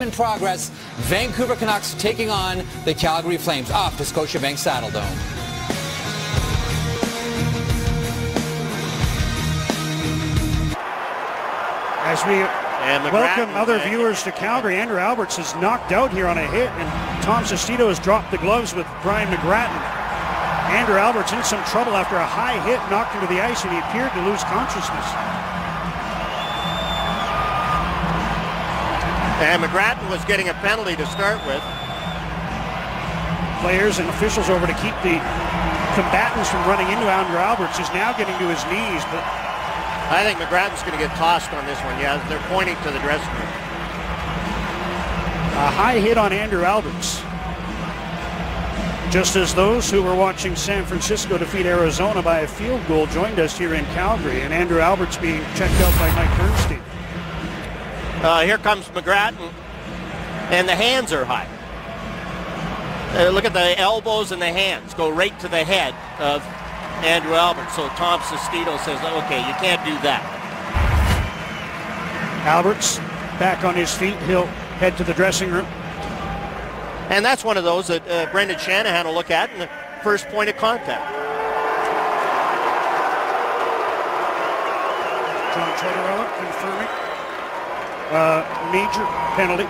in progress. Vancouver Canucks taking on the Calgary Flames off to Scotiabank Saddledome. As we welcome other viewers to Calgary, Andrew Alberts is knocked out here on a hit, and Tom Sestito has dropped the gloves with Brian McGrattan. Andrew Alberts in some trouble after a high hit knocked him to the ice, and he appeared to lose consciousness. And McGrattan was getting a penalty to start with. Players and officials over to keep the combatants from running into Andrew Alberts. Is now getting to his knees, but I think McGrattan's going to get tossed on this one. Yeah, they're pointing to the dressing room. A high hit on Andrew Alberts. Just as those who were watching San Francisco defeat Arizona by a field goal joined us here in Calgary, and Andrew Alberts being checked out by Mike Bernstein. Here comes McGrattan, and the hands are high. Look at the elbows and the hands go right to the head of Andrew Alberts. So Tom Sestito says, okay, you can't do that. Alberts back on his feet. He'll head to the dressing room. And that's one of those that Brendan Shanahan will look at in the first point of contact. John Tortorella confirming major penalty.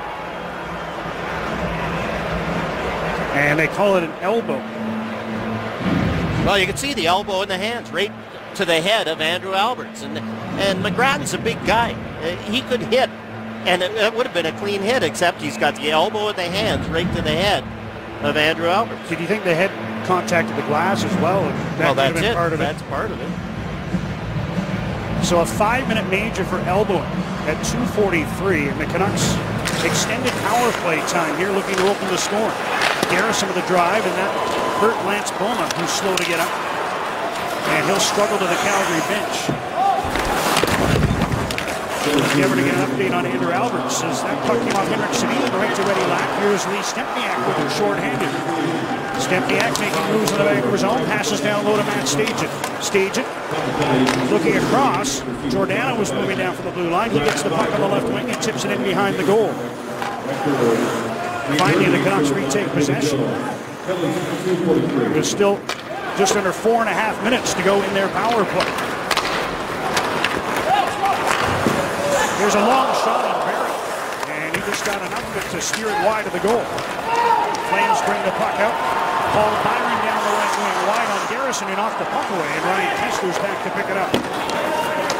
And they call it an elbow. Well, you can see the elbow in the hands right to the head of Andrew Alberts. And McGrattan's a big guy. He could hit, and it would have been a clean hit, except he's got the elbow and the hands right to the head of Andrew Alberts. Did you think the head contacted the glass as well? That's it. That's part of it. So a 5-minute major for elbowing at 2:43, and the Canucks extended power play time here, looking to open the score. Garrison with a drive, and that hurt Lance Boma, who's slow to get up. And he'll struggle to the Calgary bench. Never to get an update on Andrew Alberts as that puck came off Henrik Sedin right to Reddy Lack. Here's Lee Stempniak with him short-handed. Stempniak making moves in the Vancouver zone, passes down low to Matt Stajan. Stajan looking across. Giordano was moving down from the blue line. He gets the puck on the left wing and tips it in behind the goal. Finally, the Canucks retake possession. There's still just under 4.5 minutes to go in their power play. There's a long shot on Barry, and he just got enough of it to steer it wide of the goal. Flames bring the puck out. Paul Byron down the right wing, wide on Garrison, and knocked the puck away, and Ryan Kessler's back to pick it up.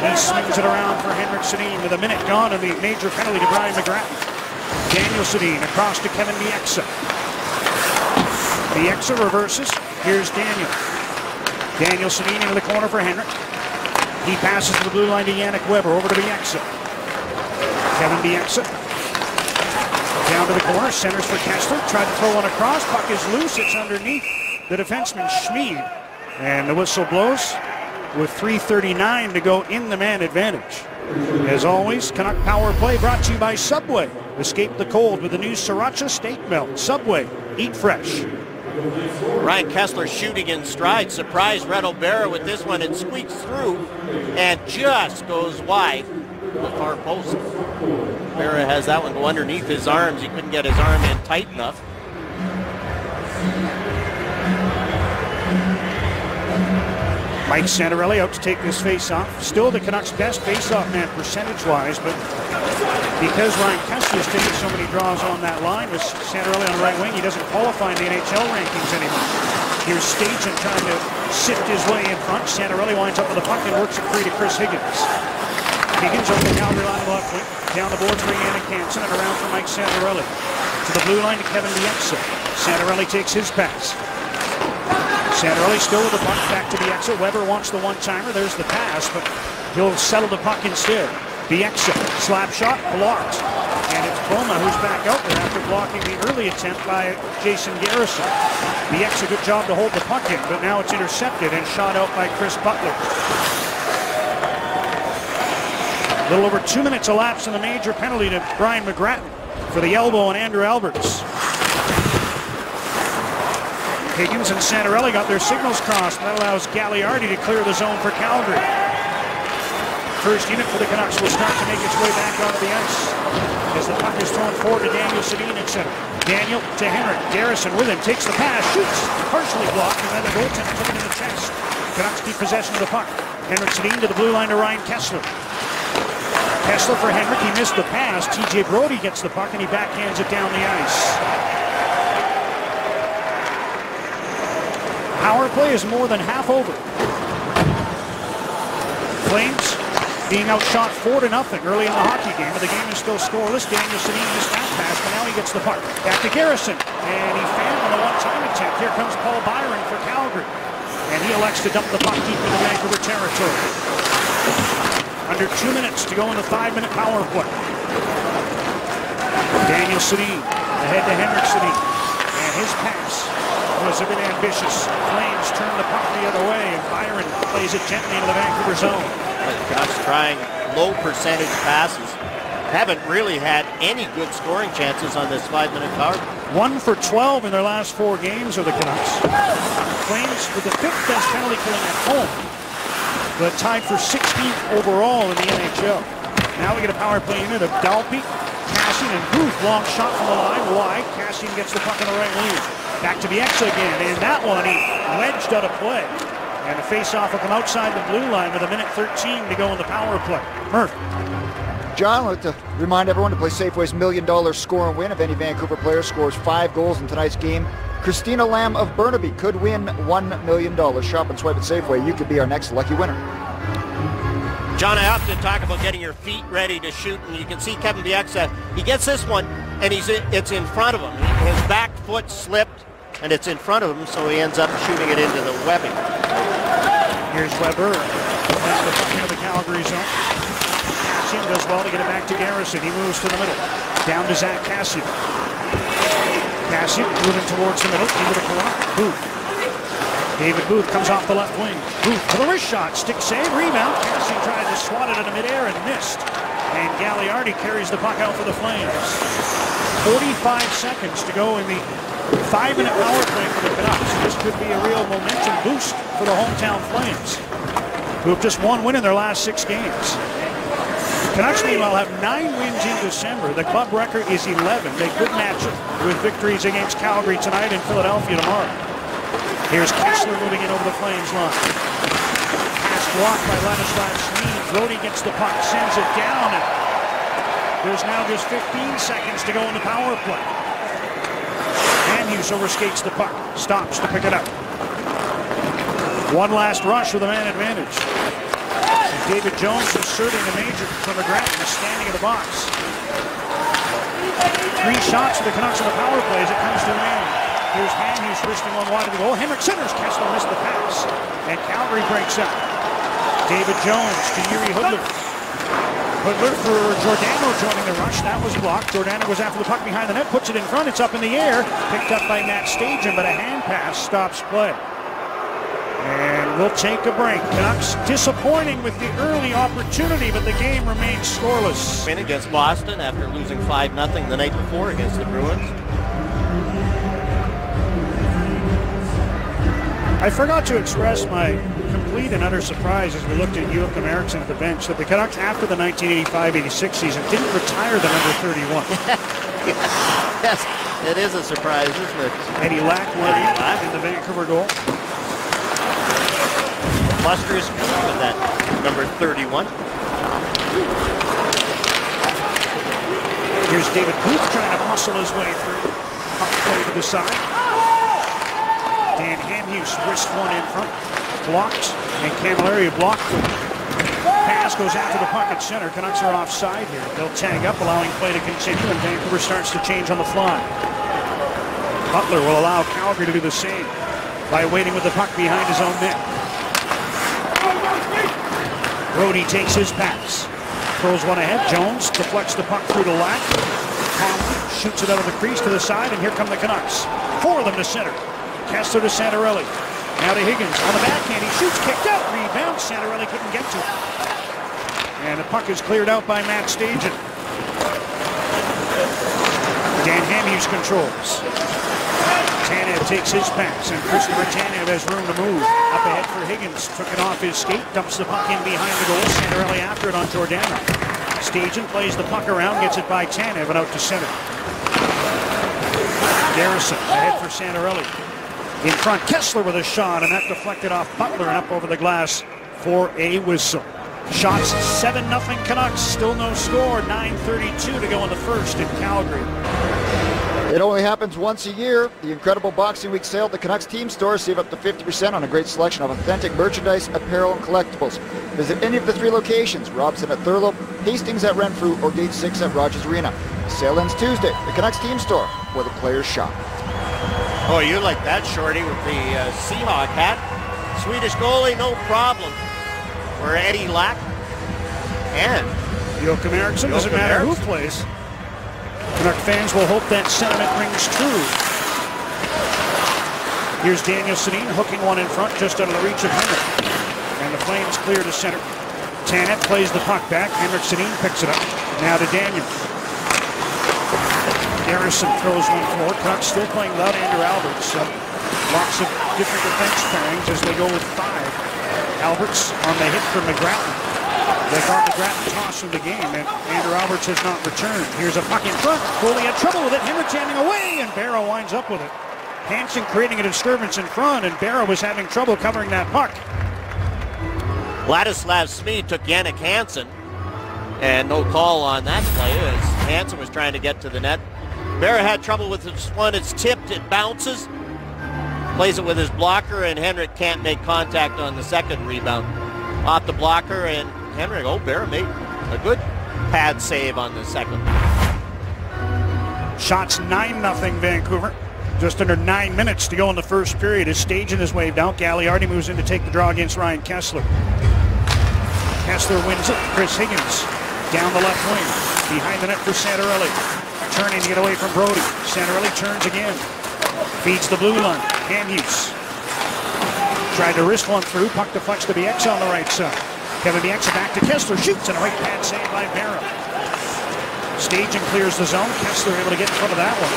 He swings it around for Henrik Sedin with a minute gone, and the major penalty to Brian McGrattan. Daniel Sedin across to Kevin Bieksa. Bieksa reverses. Here's Daniel. Daniel Sedin into the corner for Henrik. He passes to the blue line to Yannick Weber. Over to Bieksa. Kevin Bieksa. Down to the corner. Centers for Kessler. Tried to throw one across. Puck is loose. It's underneath the defenseman Schmid. And the whistle blows with 3:39 to go in the man advantage. As always, Canuck Power Play brought to you by Subway. Escape the cold with the new Sriracha Steak Melt. Subway, eat fresh. Ryan Kessler shooting in stride. Surprised Red O'Bara with this one. It squeaks through and just goes wide to the far post. O'Bara has that one go underneath his arms. He couldn't get his arm in tight enough. Mike Santorelli out to take this face-off. Still the Canucks' best face-off man percentage-wise, but because Ryan Kessler's taken so many draws on that line with Santorelli on the right wing, he doesn't qualify in the NHL rankings anymore. Here's Stajan trying to sift his way in front. Santorelli winds up with the puck and works it free to Chris Higgins. Higgins over the Calgary line of the left wing. Down the boards for Yannick Hansen and around for Mike Santorelli. To the blue line to Kevin Bieksa. Santorelli takes his pass. Santorelli still with the puck, back to Bieksa. Weber wants the one-timer. There's the pass, but he'll settle the puck instead. Bieksa, slap shot, blocked. And it's Boma who's back out there after blocking the early attempt by Jason Garrison. Bieksa, good job to hold the puck in, but now it's intercepted and shot out by Chris Butler. A little over 2 minutes elapsed in the major penalty to Brian McGrattan for the elbow on Andrew Alberts. Higgins and Santorelli got their signals crossed, and that allows Gagliardi to clear the zone for Calgary. first unit for the Canucks will start to make its way back onto the ice as the puck is thrown forward to Daniel Sedin at center. Daniel to Henrik. Garrison with him, takes the pass, shoots, partially blocked, and then the goaltender took it in the chest. Canucks keep possession of the puck. Henrik Sedin to the blue line to Ryan Kessler. Kessler for Henrik, he missed the pass. TJ Brodie gets the puck and he backhands it down the ice. Power play is more than half over. Flames being outshot 4-0 early in the hockey game, but the game is still scoreless. Daniel Sedin missed that pass, but now he gets the puck. Back to Garrison, and he fanned on a one-time attempt. Here comes Paul Byron for Calgary, and he elects to dump the puck deep into Vancouver territory. Under 2 minutes to go in the 5-minute power play. Daniel Sedin ahead to Henrik Sedin, and his pass was a bit ambitious. Flames turn the puck the other way, and Byron plays it gently into the Vancouver zone. The Canucks trying low percentage passes. Haven't really had any good scoring chances on this 5-minute power. 1 for 12 in their last 4 games are the Canucks. Flames with the 5th best penalty killing at home, but tied for 16th overall in the NHL. Now we get a power play unit of Dalby, Kassian, and Booth. Long shot from the line, wide. Kassian gets the puck on the right wing. Back to Bieksa again, and that one he wedged out of play. And the face-off will come outside the blue line with 1:13 to go in the power play. Murph. John, I'd like to remind everyone to play Safeway's $1 million score and win. If any Vancouver player scores 5 goals in tonight's game, Christina Lamb of Burnaby could win $1 million. Shop and swipe at Safeway. You could be our next lucky winner. John, I often talk about getting your feet ready to shoot, and you can see Kevin Bieksa. He gets this one, and it's in front of him. His back foot slipped, and it's in front of him, so he ends up shooting it into the webbing. Here's Weber. That's the puck into the Calgary zone. Kassian does well to get it back to Garrison. He moves to the middle. Down to Zach Kassian. Kassian moving towards the middle, into the corner. Booth. David Booth comes off the left wing. Booth to the wrist shot. Stick save, rebound. Kassian tried to swat it into midair and missed. And Gagliardi carries the puck out for the Flames. 45 seconds to go in the 5-minute power play for the Canucks. This could be a real momentum boost for the hometown Flames, who have just 1 win in their last 6 games. Canucks, meanwhile, have 9 wins in December. The club record is 11. They could match it with victories against Calgary tonight and Philadelphia tomorrow. Here's Kessler moving in over the Flames line. Pass blocked by Ladislav Smid. Brodie gets the puck, sends it down, and there's now just 15 seconds to go in the power play. Hughes overskates the puck, stops to pick it up. One last rush with a man advantage. David Jones inserting the major from McGrattan, standing in the box. 3 shots for the Canucks on the power play as it comes to an end. Here's Hughes twisting one wide of the goal. Henrik centers, Kessler missed the pass, and Calgary breaks up. David Jones to Yuri Hudler. Hudler for Giordano joining the rush. That was blocked. Giordano goes after the puck behind the net, puts it in front. It's up in the air. Picked up by Matt Stajan, but a hand pass stops play. And we'll take a break. Canucks disappointing with the early opportunity, but the game remains scoreless. Win against Boston after losing 5-0 the night before against the Bruins. I forgot to express my complete and utter surprise as we looked at Joachim Eriksson at the bench that the Canucks after the 1985-86 season didn't retire the number 31. Yes, it is a surprise, isn't it? And he lacked one in the Vancouver goal. Lustrous with that number 31. Here's David Booth trying to muscle his way through. Puck play to the side. Dan Hamhuis wrist one in front. Blocked, and Camilleri blocked. Pass goes after the puck at center. Canucks are offside here. They'll tag up, allowing play to continue, and Vancouver starts to change on the fly. Butler will allow Calgary to do the same by waiting with the puck behind his own net. Brodie takes his pass. Throws one ahead. Jones deflects the puck through the left. Conley shoots it out of the crease to the side, and here come the Canucks. 4 of them to center. Kessler to Santorelli. Now to Higgins on the backhand. He shoots, kicked out, rebound. Santorelli couldn't get to it. And the puck is cleared out by Matt Stajan. Dan Hamhuis controls. Tanev takes his pass, and Christopher Tanev has room to move. Up ahead for Higgins. Took it off his skate. Dumps the puck in behind the goal. Santorelli after it on Giordano. Stajan plays the puck around. Gets it by Tanev and out to center. Garrison ahead for Santorelli. In front, Kessler with a shot, and that deflected off Butler and up over the glass for a whistle. Shots 7-0 Canucks. Still no score. 9:32 to go in the first in Calgary. It only happens once a year. The incredible Boxing Week sale at the Canucks team store. Save up to 50% on a great selection of authentic merchandise, apparel, and collectibles. Visit any of the 3 locations: Robson at Thurlow, Hastings at Renfrew, or Gate 6 at Rogers Arena. The sale ends Tuesday. The Canucks team store, where the players shop. Oh, you like that, Shorty, with the Seahawk hat. Swedish goalie, no problem for Eddie Lack. And Joachim Eriksson, doesn't matter who plays. Canuck fans will hope that sentiment rings true. Here's Daniel Sedin hooking one in front, just out of the reach of Henrik. And the Flames clear to center. Tanev plays the puck back. Henrik Sedin picks it up. Now to Daniel. Garrison throws one forward. Canucks still playing without Andrew Alberts. Lots of different defense pairings as they go with 5. Alberts on the hit for McGrattan. They thought McGrattan tossed from the game, and Andrew Alberts has not returned. Here's a puck in front. Foley had trouble with it. Henrik jamming away, and Barrow winds up with it. Hansen creating a disturbance in front, and Barrow was having trouble covering that puck. Ladislav Smid took Jannik Hansen, and no call on that play as Hansen was trying to get to the net. Barrow had trouble with this one. It's tipped, it bounces, plays it with his blocker, and Henrik can't make contact on the second rebound. Off the blocker, and Henrik, Barrow made a good pad save on the second. Shots 9-0 Vancouver. Just under 9 minutes to go in the first period as Stajan is waved out. Gagliardi moves in to take the draw against Ryan Kessler. Kessler wins it. Chris Higgins down the left wing. Behind the net for Santorelli. Turning to get away from Brody. Santorelli turns again. Feeds the blue line. Hamhuis tried to wrist one through. Puck deflects to Bieksa on the right side. Kevin Bieksa back to Kessler. Shoots and a right pad save by Barrow. Stajan clears the zone. Kessler able to get in front of that one.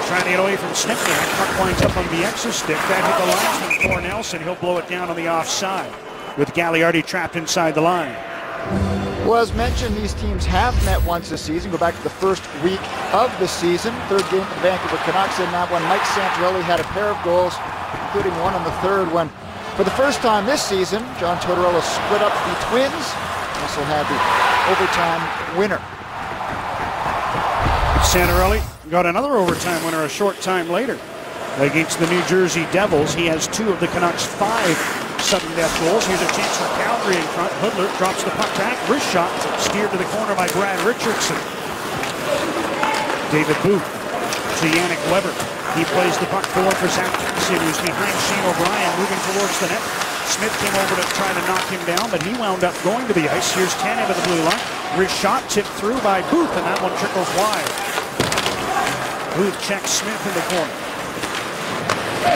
Trying to get away from Snipke. That puck winds up on Bieksa's stick. That hit the linesman, Thor Nelson. He'll blow it down on the offside with Gagliardi trapped inside the line. Well, as mentioned, these teams have met once this season. Go back to the first week of the season. Third game for the Vancouver Canucks in that one. Mike Santorelli had a pair of goals, including one on the third when, for the first time this season, John Tortorella split up the Twins. Also had the overtime winner. Santorelli got another overtime winner a short time later against the New Jersey Devils. He has 2 of the Canucks' 5 sudden death goals. Here's a chance for Calgary in front. Hoodler drops the puck back. Wrist shot steered to the corner by Brad Richardson. David Booth to Yannick Weber. He plays the puck forward for Zach Kassian, who's behind Shane O'Brien, moving towards the net. Smith came over to try to knock him down, but he wound up going to the ice. Here's Tanev at the blue line. Wrist shot tipped through by Booth, and that one trickles wide. Booth checks Smith in the corner.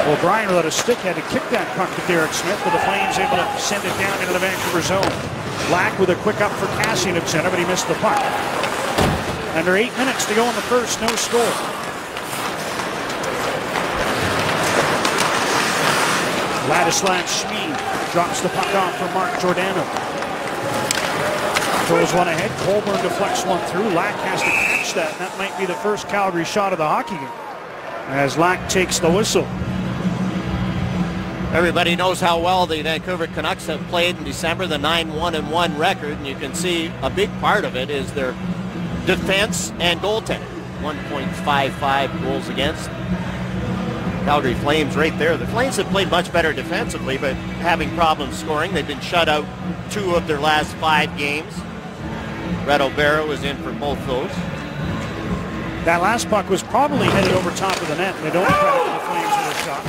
O'Brien without a stick had to kick that puck to Derek Smith, but the Flames able to send it down into the Vancouver zone. Lack with a quick up for Kassian at center, but he missed the puck. Under 8 minutes to go in the first, no score. Ladislav Smid drops the puck off for Mark Giordano. Throws one ahead. Colburn deflects one through. Lack has to catch that, and that might be the first Calgary shot of the hockey game as Lack takes the whistle. Everybody knows how well the Vancouver Canucks have played in December, the 9-1-1 record, and you can see a big part of it is their defense and goaltending. 1.55 goals against. Calgary Flames right there. The Flames have played much better defensively, but having problems scoring. They've been shut out 2 of their last 5 games. Reto Barrow is in for both those. That last puck was probably headed over top of the net. They don't credit the Flames with a shot.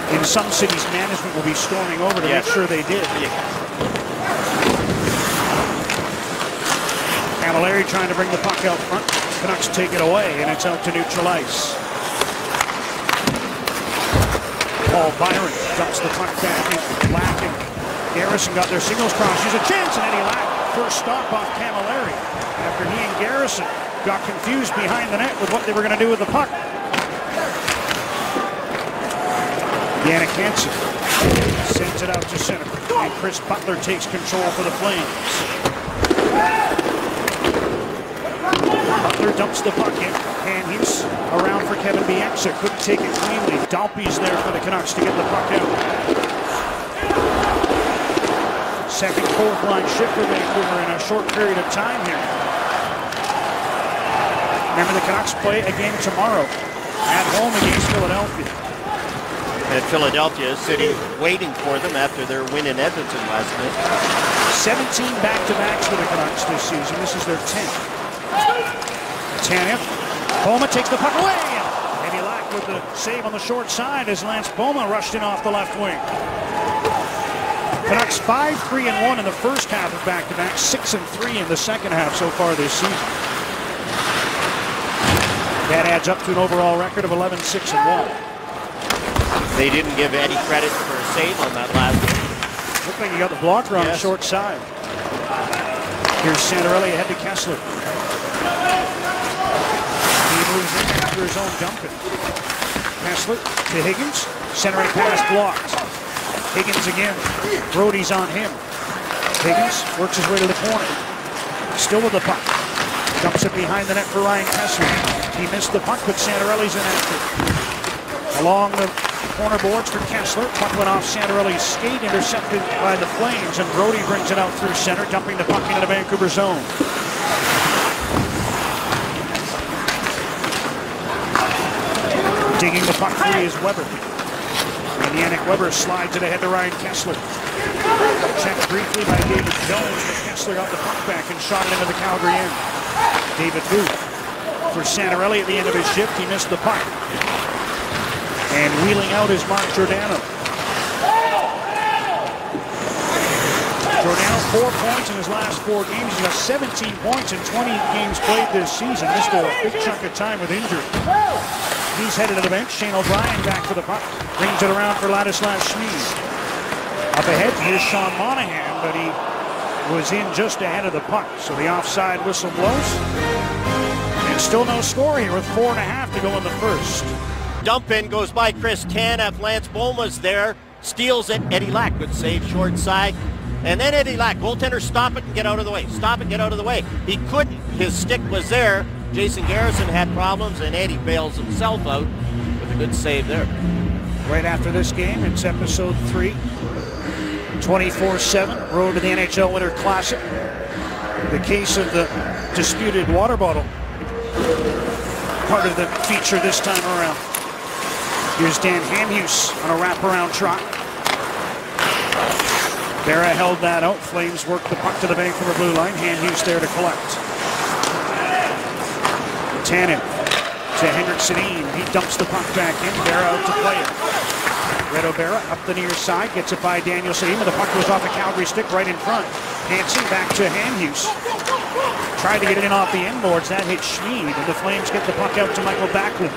In some cities, management will be storming over to make sure they did. Camilleri trying to bring the puck out front. Canucks take it away, and it's out to neutral ice. Paul Byron dumps the puck back in. Lack and Garrison got their signals crossed. Here's a chance, and Eddie Lack first stop off Camilleri after he and Garrison got confused behind the net with what they were going to do with the puck. Yannick Hansen sends it out to center. And Chris Butler takes control for the Flames. Butler dumps the puck in. Handhus around for Kevin Bieksa. Couldn't take it cleanly. Dalby's there for the Canucks to get the puck out. Second fourth line shift for Vancouver in a short period of time here. Remember, the Canucks play again tomorrow at home against Philadelphia. And Philadelphia is sitting waiting for them after their win in Edmonton last night. 17 back-to-backs for the Canucks this season. This is their 10th. Tanev. Boma takes the puck away. Eddie Lack with the save on the short side as Lance Boma rushed in off the left wing. Canucks 5-3-1 in the first half of back-to-back, 6-3 in the second half so far this season. That adds up to an overall record of 11-6-1. They didn't give Eddie credit for a save on that last one. Looked like he got the blocker on the short side. Here's Santorelli ahead to Kessler. He moves in after his own dumping. Kessler to Higgins. Centering pass blocked. Higgins again. Brody's on him. Higgins works his way to the corner. Still with the puck. Dumps it behind the net for Ryan Kessler. He missed the puck, but Santorelli's in after. Along the corner boards for Kessler. Puck went off Santorelli's skate, intercepted by the Flames, and Brody brings it out through center, dumping the puck into the Vancouver zone. Digging the puck free is Weber. And Yannick Weber slides it ahead to Ryan Kessler. Checked briefly by David Jones, but Kessler got the puck back and shot it into the Calgary end. David Booth for Santorelli at the end of his shift. He missed the puck. And wheeling out is Mark Giordano. Giordano, 4 points in his last 4 games. He's got 17 points in 20 games played this season. Missed a big chunk of time with injury. He's headed to the bench. Shane O'Brien back for the puck. Brings it around for Ladislav Schmid. Up ahead, here's Sean Monahan, but he was in just ahead of the puck. So the offside whistle blows. And still no score here with 4.5 to go in the first. Dump in goes by Chris Tanev. Lance Boma's there. Steals it. Eddie Lack, good save short side. And then Eddie Lack, goaltender, stop it and get out of the way. Stop it, get out of the way. He couldn't. His stick was there. Jason Garrison had problems, and Eddie bails himself out with a good save there. Right after this game, it's episode 3. 24/7, road to the NHL Winter Classic. The case of the disputed water bottle. Part of the feature this time around. Here's Dan Handhus on a wraparound trot. Berra held that out. Flames worked the puck to the Vancouver blue line. Handhus there to collect. Tanev to Henrik Sedin. He dumps the puck back in. Berra out to play it. Reto Berra up the near side. Gets it by Daniel Sedin. The puck goes off a Calgary stick right in front. Hansen back to Handhus. Tried to get it in off the inboards. That hit Schmid. And the Flames get the puck out to Michael Backlund.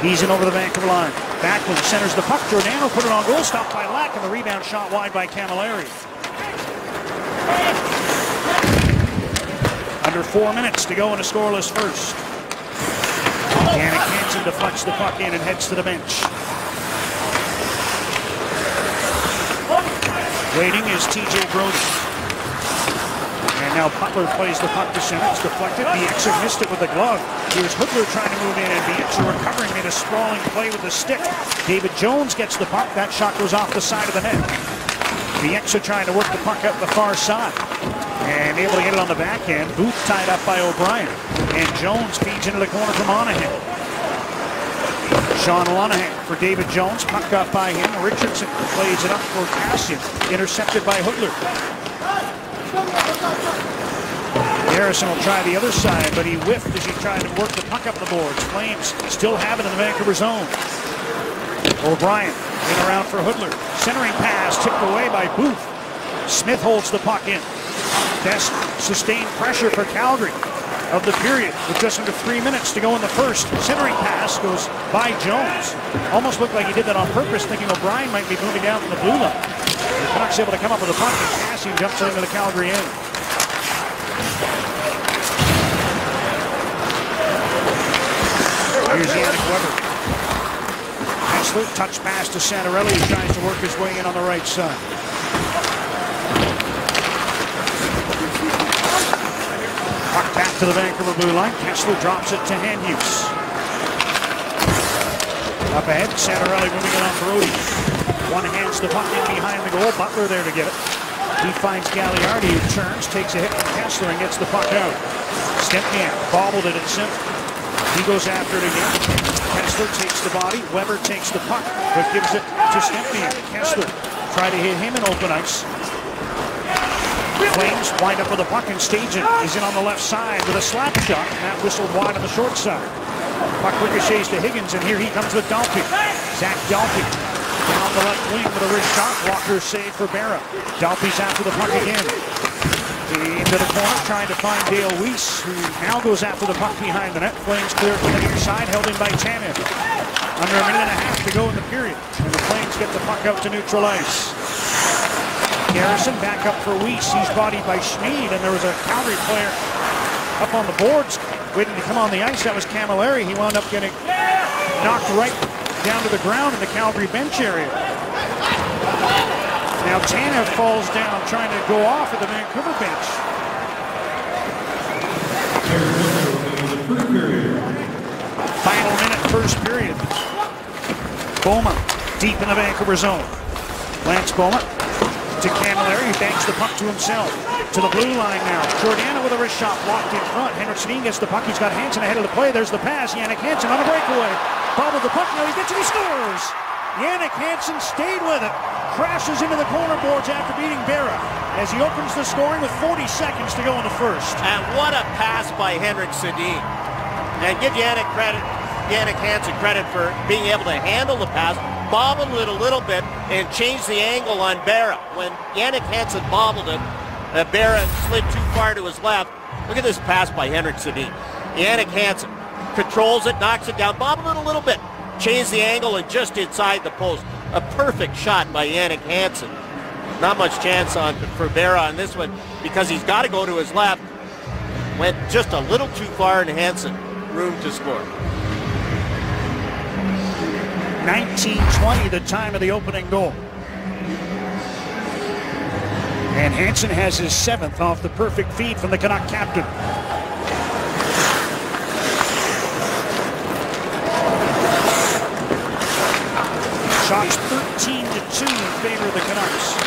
He's in over the Vancouver line. Backlund centers the puck. Giordano put it on goal. Stopped by Lack. And the rebound shot wide by Camilleri. Under 4 minutes to go in a scoreless first. Yannick Hansen deflects the puck in and heads to the bench. Waiting is TJ Brody. And now Butler plays the puck to center. It's deflected. Bieksa missed it with the glove. Here's Hoodler trying to move in, and Bieksa recovering, made a sprawling play with the stick. David Jones gets the puck. That shot goes off the side of the net. Bieksa trying to work the puck out the far side. And able to get it on the backhand. Booth tied up by O'Brien. And Jones feeds into the corner for Monahan. Sean Monahan for David Jones. Puck got by him. Richardson plays it up for Kassian. Intercepted by Hoodler. Garrison will try the other side, but he whiffed as he tried to work the puck up the boards. Flames still have it in the Vancouver zone. O'Brien in around for Hoodler. Centering pass tipped away by Booth. Smith holds the puck in. Best sustained pressure for Calgary of the period with just under 3 minutes to go in the first. Centering pass goes by Jones. Almost looked like he did that on purpose, thinking O'Brien might be moving down from the blue line. The Canucks able to come up with a puck, and Kassian jumps into the Calgary end. Here's Yannick Weber. Pass Kessler, touch pass to Santorelli, who tries to work his way in on the right side. Puck back to the Vancouver blue line. Kessler drops it to Hughes. Up ahead, Santorelli moving it on Brody. One hands the puck in behind the goal. Butler there to get it. He finds Gagliardi, who turns, takes a hit from Kessler and gets the puck out. Stempniak bobbled it at center. He goes after it again. Kessler takes the body. Weber takes the puck, but gives it to Stempniak. Kessler try to hit him in open ice. Flames wind up with the puck, and Stajan is in on the left side with a slap shot, and that whistled wide on the short side. Puck ricochets to Higgins, and here he comes with Dalpe. Zach Dalpe down the left wing with a wrist shot. Walker save for Berra. Dalpe's after the puck again. Into the corner, trying to find Dale Weiss, who now goes after the puck behind the net. Flames clear from the near side, held in by Tanev. Under a minute and a half to go in the period, and the Flames get the puck out to neutral ice. Garrison back up for Weiss. He's bodied by Schmid, and there was a Calgary player up on the boards waiting to come on the ice. That was Camilleri. He wound up getting knocked right down to the ground in the Calgary bench area. Now Tanev falls down trying to go off at the Vancouver bench. Final minute, first period. Boma deep in the Vancouver zone. Lance Boma to Camilleri, who banks the puck to himself. To the blue line now. Giordano with a wrist shot blocked in front. Henrik Sedin gets the puck. He's got Hansen ahead of the play. There's the pass. Jannik Hansen on a breakaway. Bobbled the puck. Now he gets it. He scores. Jannik Hansen stayed with it. Crashes into the corner boards after beating Berra as he opens the scoring with 40 seconds to go in the first. And what a pass by Henrik Sedin. And give Jannik Hansen credit for being able to handle the pass, bobbled it a little bit, and changed the angle on Berra. When Jannik Hansen bobbled it, Berra slid too far to his left. Look at this pass by Henrik Sedin. Jannik Hansen controls it, knocks it down, bobbled it a little bit, changed the angle, and just inside the post. A perfect shot by Jannik Hansen. Not much chance for Berra on this one because he's got to go to his left. Went just a little too far, and Hansen room to score. 19:20, the time of the opening goal. And Hansen has his 7th off the perfect feed from the Canuck captain. Shots 13-2 in favor of the Canucks.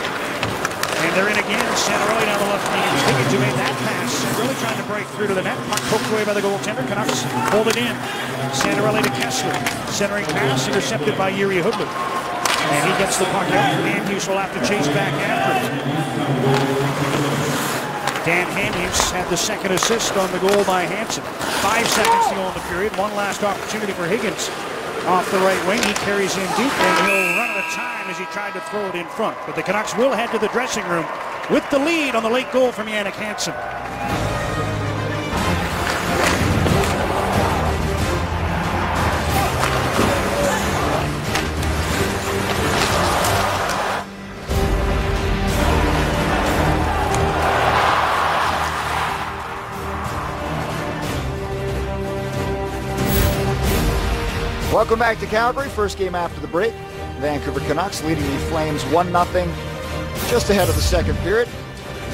And they're in again. Santorelli down the left wing. Higgins who made that pass. Santorelli trying to break through to the net. Puck poked away by the goaltender. Canucks hold it in. Santorelli to Kessler. Centering pass intercepted by Yuri Hudler. And he gets the puck out. Hughes will have to chase back after it. Dan Hughes had the second assist on the goal by Hansen. 5 seconds to go in the period. One last opportunity for Higgins. Off the right wing, he carries in deep, and he'll run out of time as he tried to throw it in front. But the Canucks will head to the dressing room with the lead on the late goal from Jannik Hansen. Welcome back to Calgary. First game after the break. Vancouver Canucks leading the Flames 1-0 just ahead of the second period.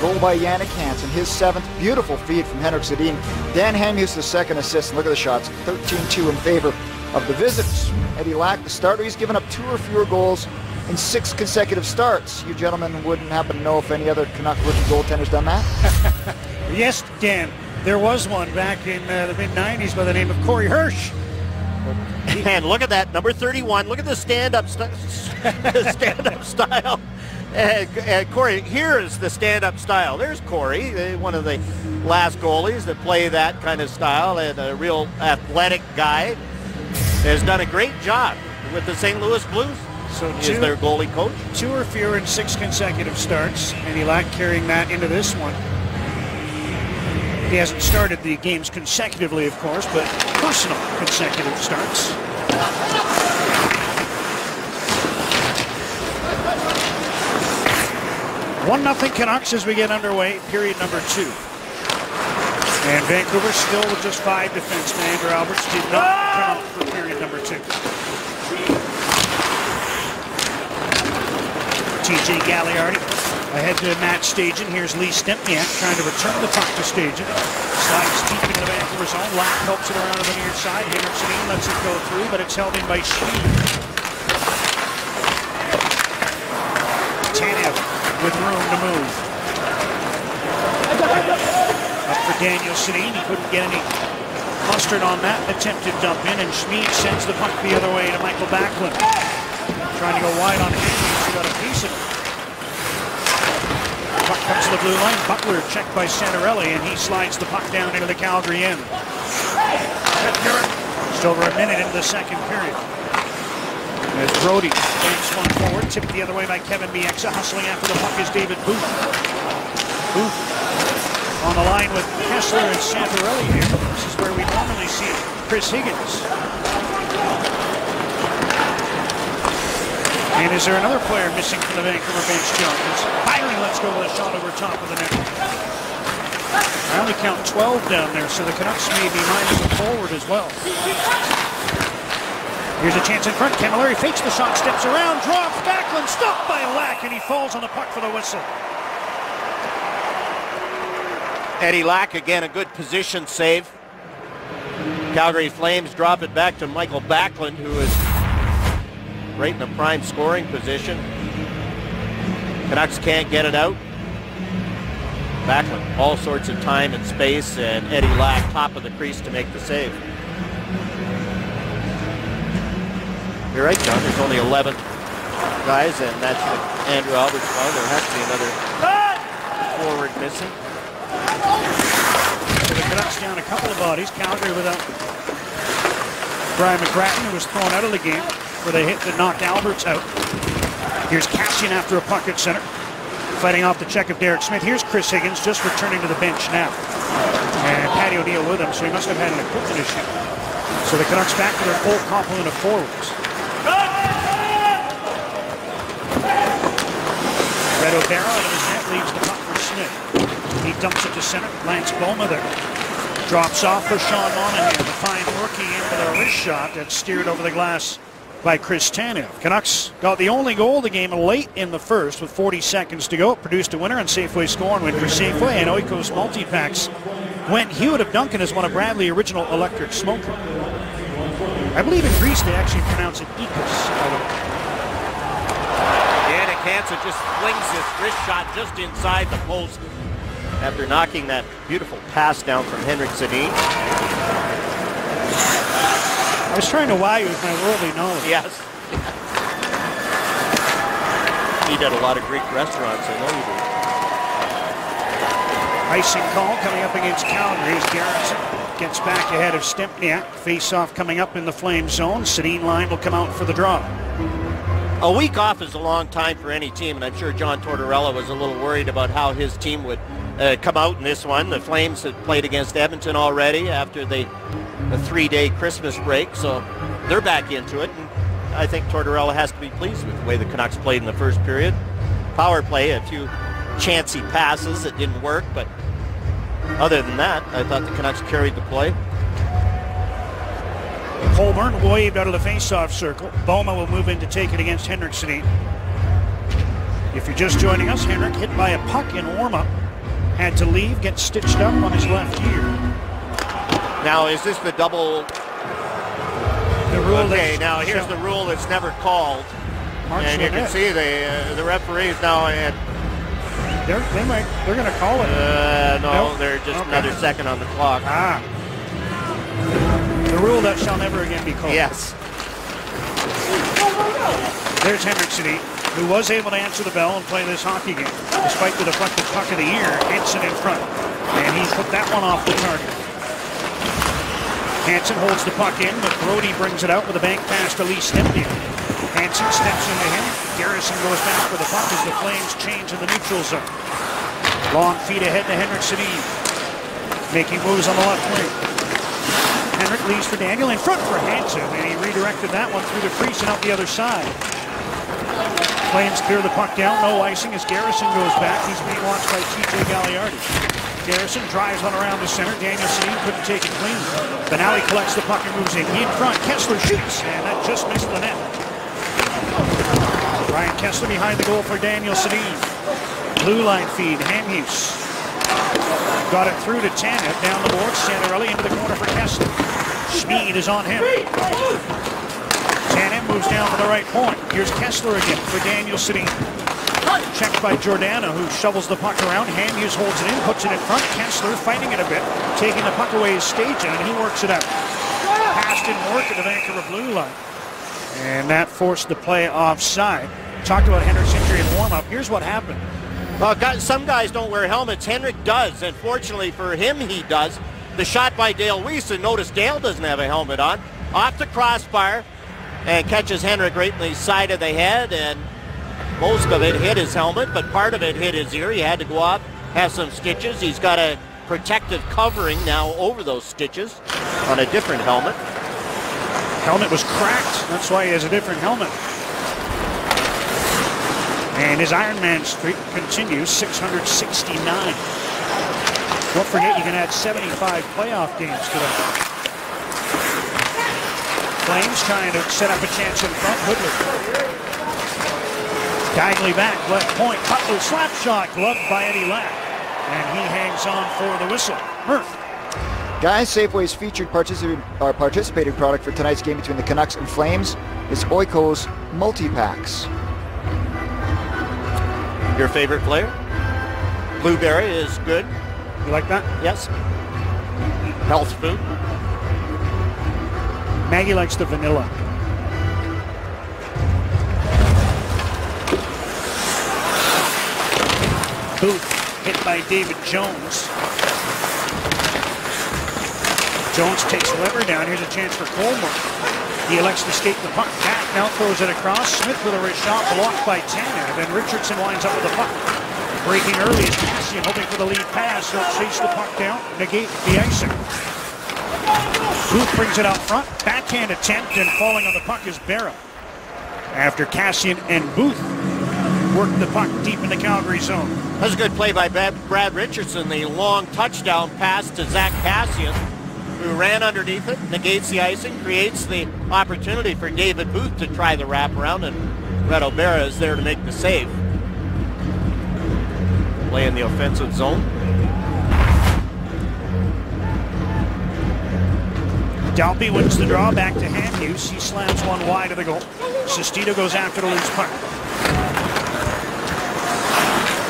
Goal by Jannik Hansen, his 7th. Beautiful feed from Henrik Sedin. Dan Hughes the second assist. And look at the shots. 13-2 in favor of the visitors. Eddie Lack, the starter, he's given up 2 or fewer goals in 6 consecutive starts. You gentlemen wouldn't happen to know if any other Canuck rookie goaltenders done that? Yes, Dan. There was one back in the mid-90s by the name of Corey Hirsch. And look at that, number 31. Look at the stand-up style. And Corey, here is the stand-up style. There's Corey, one of the last goalies that play that kind of style, and a real athletic guy. Has done a great job with the St. Louis Blues. So is their goalie coach. 2 or fewer in 6 consecutive starts, and Elak carrying that into this one. He hasn't started the games consecutively, of course, but personal consecutive starts. One 0 Canucks as we get underway, period number 2. And Vancouver still with just 5 defensemen. Andrew Alberts did not come up for period number 2. TJ Gagliardi ahead to Matt Stajan. Here's Lee Stempniak trying to return the puck to Stajan. Slides deep into the Vancouver zone. Lack helps it around to the near side. Henrik Sedin lets it go through, but it's held in by Schmid. Tanev with room to move. Up for Daniel Sedin. He couldn't get any mustard on that attempted dump in, and Schmid sends the puck the other way to Michael Backlund. Trying to go wide on Henry. He's got a piece of it. Puck comes to the blue line. Butler checked by Santorelli, and he slides the puck down into the Calgary end. Just over a minute into the second period. As Brody banks one forward, tipped the other way by Kevin Bieksa. Hustling after the puck is David Booth. Booth on the line with Kessler and Santorelli here. This is where we normally see Chris Higgins. And is there another player missing from the Vancouver bench, Jones? Byron lets go with a shot over top of the net. I only count 12 down there, so the Canucks may be minding the forward as well. Here's a chance in front. Camilleri fakes the shot, steps around, drops. Backlund stopped by Lack, and he falls on the puck for the whistle. Eddie Lack, again, a good position save. Calgary Flames drop it back to Michael Backlund, who is right in the prime scoring position. Canucks can't get it out. Backlund, all sorts of time and space, and Eddie Lack, top of the crease to make the save. You're right, John, there's only 11 guys, and that's with Andrew Alberts. Well, there has to be another forward missing. So the Canucks down a couple of bodies. Calgary without Brian McGrattan, who was thrown out of the game for the hit that knocked Alberts out. Here's Kassian after a puck at center, fighting off the check of Derek Smith. Here's Chris Higgins just returning to the bench now. And Patty O'Neill with him, so he must have had an equipment issue. So the Canucks back to their full complement of forwards. Red O'Bara out of his net leaves the puck for Smith. He dumps it to center. Lance Boma there. Drops off for Sean Monahan. The fine rookie in with a wrist shot that's steered over the glass by Chris Tanev. Canucks got the only goal of the game late in the first with 40 seconds to go. It produced a winner on Safeway score and win for Safeway. And Oikos multi-packs went Hewitt of Duncan as one of Bradley original electric smoker. I believe in Greece they actually pronounce it Ecos. Hansen just flings his wrist shot just inside the post after knocking that beautiful pass down from Henrik Sedin. I was trying to wow you with my worldly knowledge. Yes. He did a lot of Greek restaurants, I know you do. Icing call coming up against Calgary as Garrison gets back ahead of Stempniak. Face-off coming up in the Flame zone. Sedin line will come out for the draw. A week off is a long time for any team, and I'm sure John Tortorella was a little worried about how his team would come out in this one. The Flames had played against Edmonton already after the 3-day Christmas break, so they're back into it. And I think Tortorella has to be pleased with the way the Canucks played in the first period. Power play, a few chancy passes that didn't work, but other than that, I thought the Canucks carried the play. Colburn waved out of the face-off circle. Boma will move in to take it against Henrik Sedin. If you're just joining us, Henrik hit by a puck in warm-up. Had to leave, get stitched up on his left ear. Now, is this the double? The rule. Okay, now here's the rule that's never called. And you can see the referees now. They're going to call it. No, nope. They're just another second on the clock. The rule that shall never again be called. Yes. There's Henrik Sedin, who was able to answer the bell and play this hockey game. Despite the deflected puck of the ear, Hansen in front. And he put that one off the target. Hansen holds the puck in, but Brody brings it out with a bank pass to Lee Stempniak. Hansen steps into him. Garrison goes back with the puck as the Flames change in the neutral zone. Long feet ahead to Henrik Sedin. Making moves on the left wing. Henrik leaves for Daniel in front for Hansen, and he redirected that one through the crease and out the other side. Flames clear the puck down, no icing as Garrison goes back. He's being watched by TJ Gagliardi. Garrison drives one around the center. Daniel Sedin couldn't take it clean. But now he collects the puck and moves in front. Kessler shoots, and that just missed the net. Ryan Kesler behind the goal for Daniel Sedin. Blue line feed, Hamhuis. Got it through to Tanev, down the board. Santorelli into the corner for Kesler. Schmid is on him. Tanev moves down to the right point. Here's Kesler again for Daniel Sedin. Checked by Giordano, who shovels the puck around. Hamhuis holds it in, puts it in front. Kesler fighting it a bit, taking the puck away is Stajan, and he works it out. Pass didn't work at the Vancouver blue line. And that forced the play offside. Talked about Henrik's injury in warm-up. Here's what happened. Well, some guys don't wear helmets. Henrik does, and fortunately for him, he does. The shot by Dale Weiss, and notice Dale doesn't have a helmet on. Off the crossbar, and catches Henrik right in the side of the head, and most of it hit his helmet, but part of it hit his ear. He had to go up, have some stitches. He's got a protective covering now over those stitches on a different helmet. Helmet was cracked. That's why he has a different helmet. And his Ironman streak continues, 669. Don't forget, you can add 75 playoff games to that. Flames trying to set up a chance in front. Hoodler. Diagonally back, left point. Cutler slap shot, gloved by Eddie Lack. And he hangs on for the whistle. Murph. Guys, Safeway's featured participating product for tonight's game between the Canucks and Flames is Oiko's multi-packs. Your favorite player? Blueberry is good. You like that? Yes. Health food. Maggie likes the vanilla. Booth hit by David Jones. Jones takes Weber down. Here's a chance for Coleman. He elects to skate the puck back. Now throws it across. Smith with a wrist shot blocked by Tanev. And Richardson winds up with the puck. Breaking early is Kassian, hoping for the lead pass. He'll chase the puck down, negate the icing. Booth brings it out front. Backhand attempt, and falling on the puck is Berra. After Kassian and Booth work the puck deep in the Calgary zone. That's a good play by Brad Richardson. The long touchdown pass to Zach Kassian, who ran underneath it, negates the icing, creates the opportunity for David Booth to try the wraparound, and Reto Berra is there to make the save. Play in the offensive zone. Dalby wins the draw, back to Hamhuis. He slams one wide of the goal. Sestito goes after the loose puck.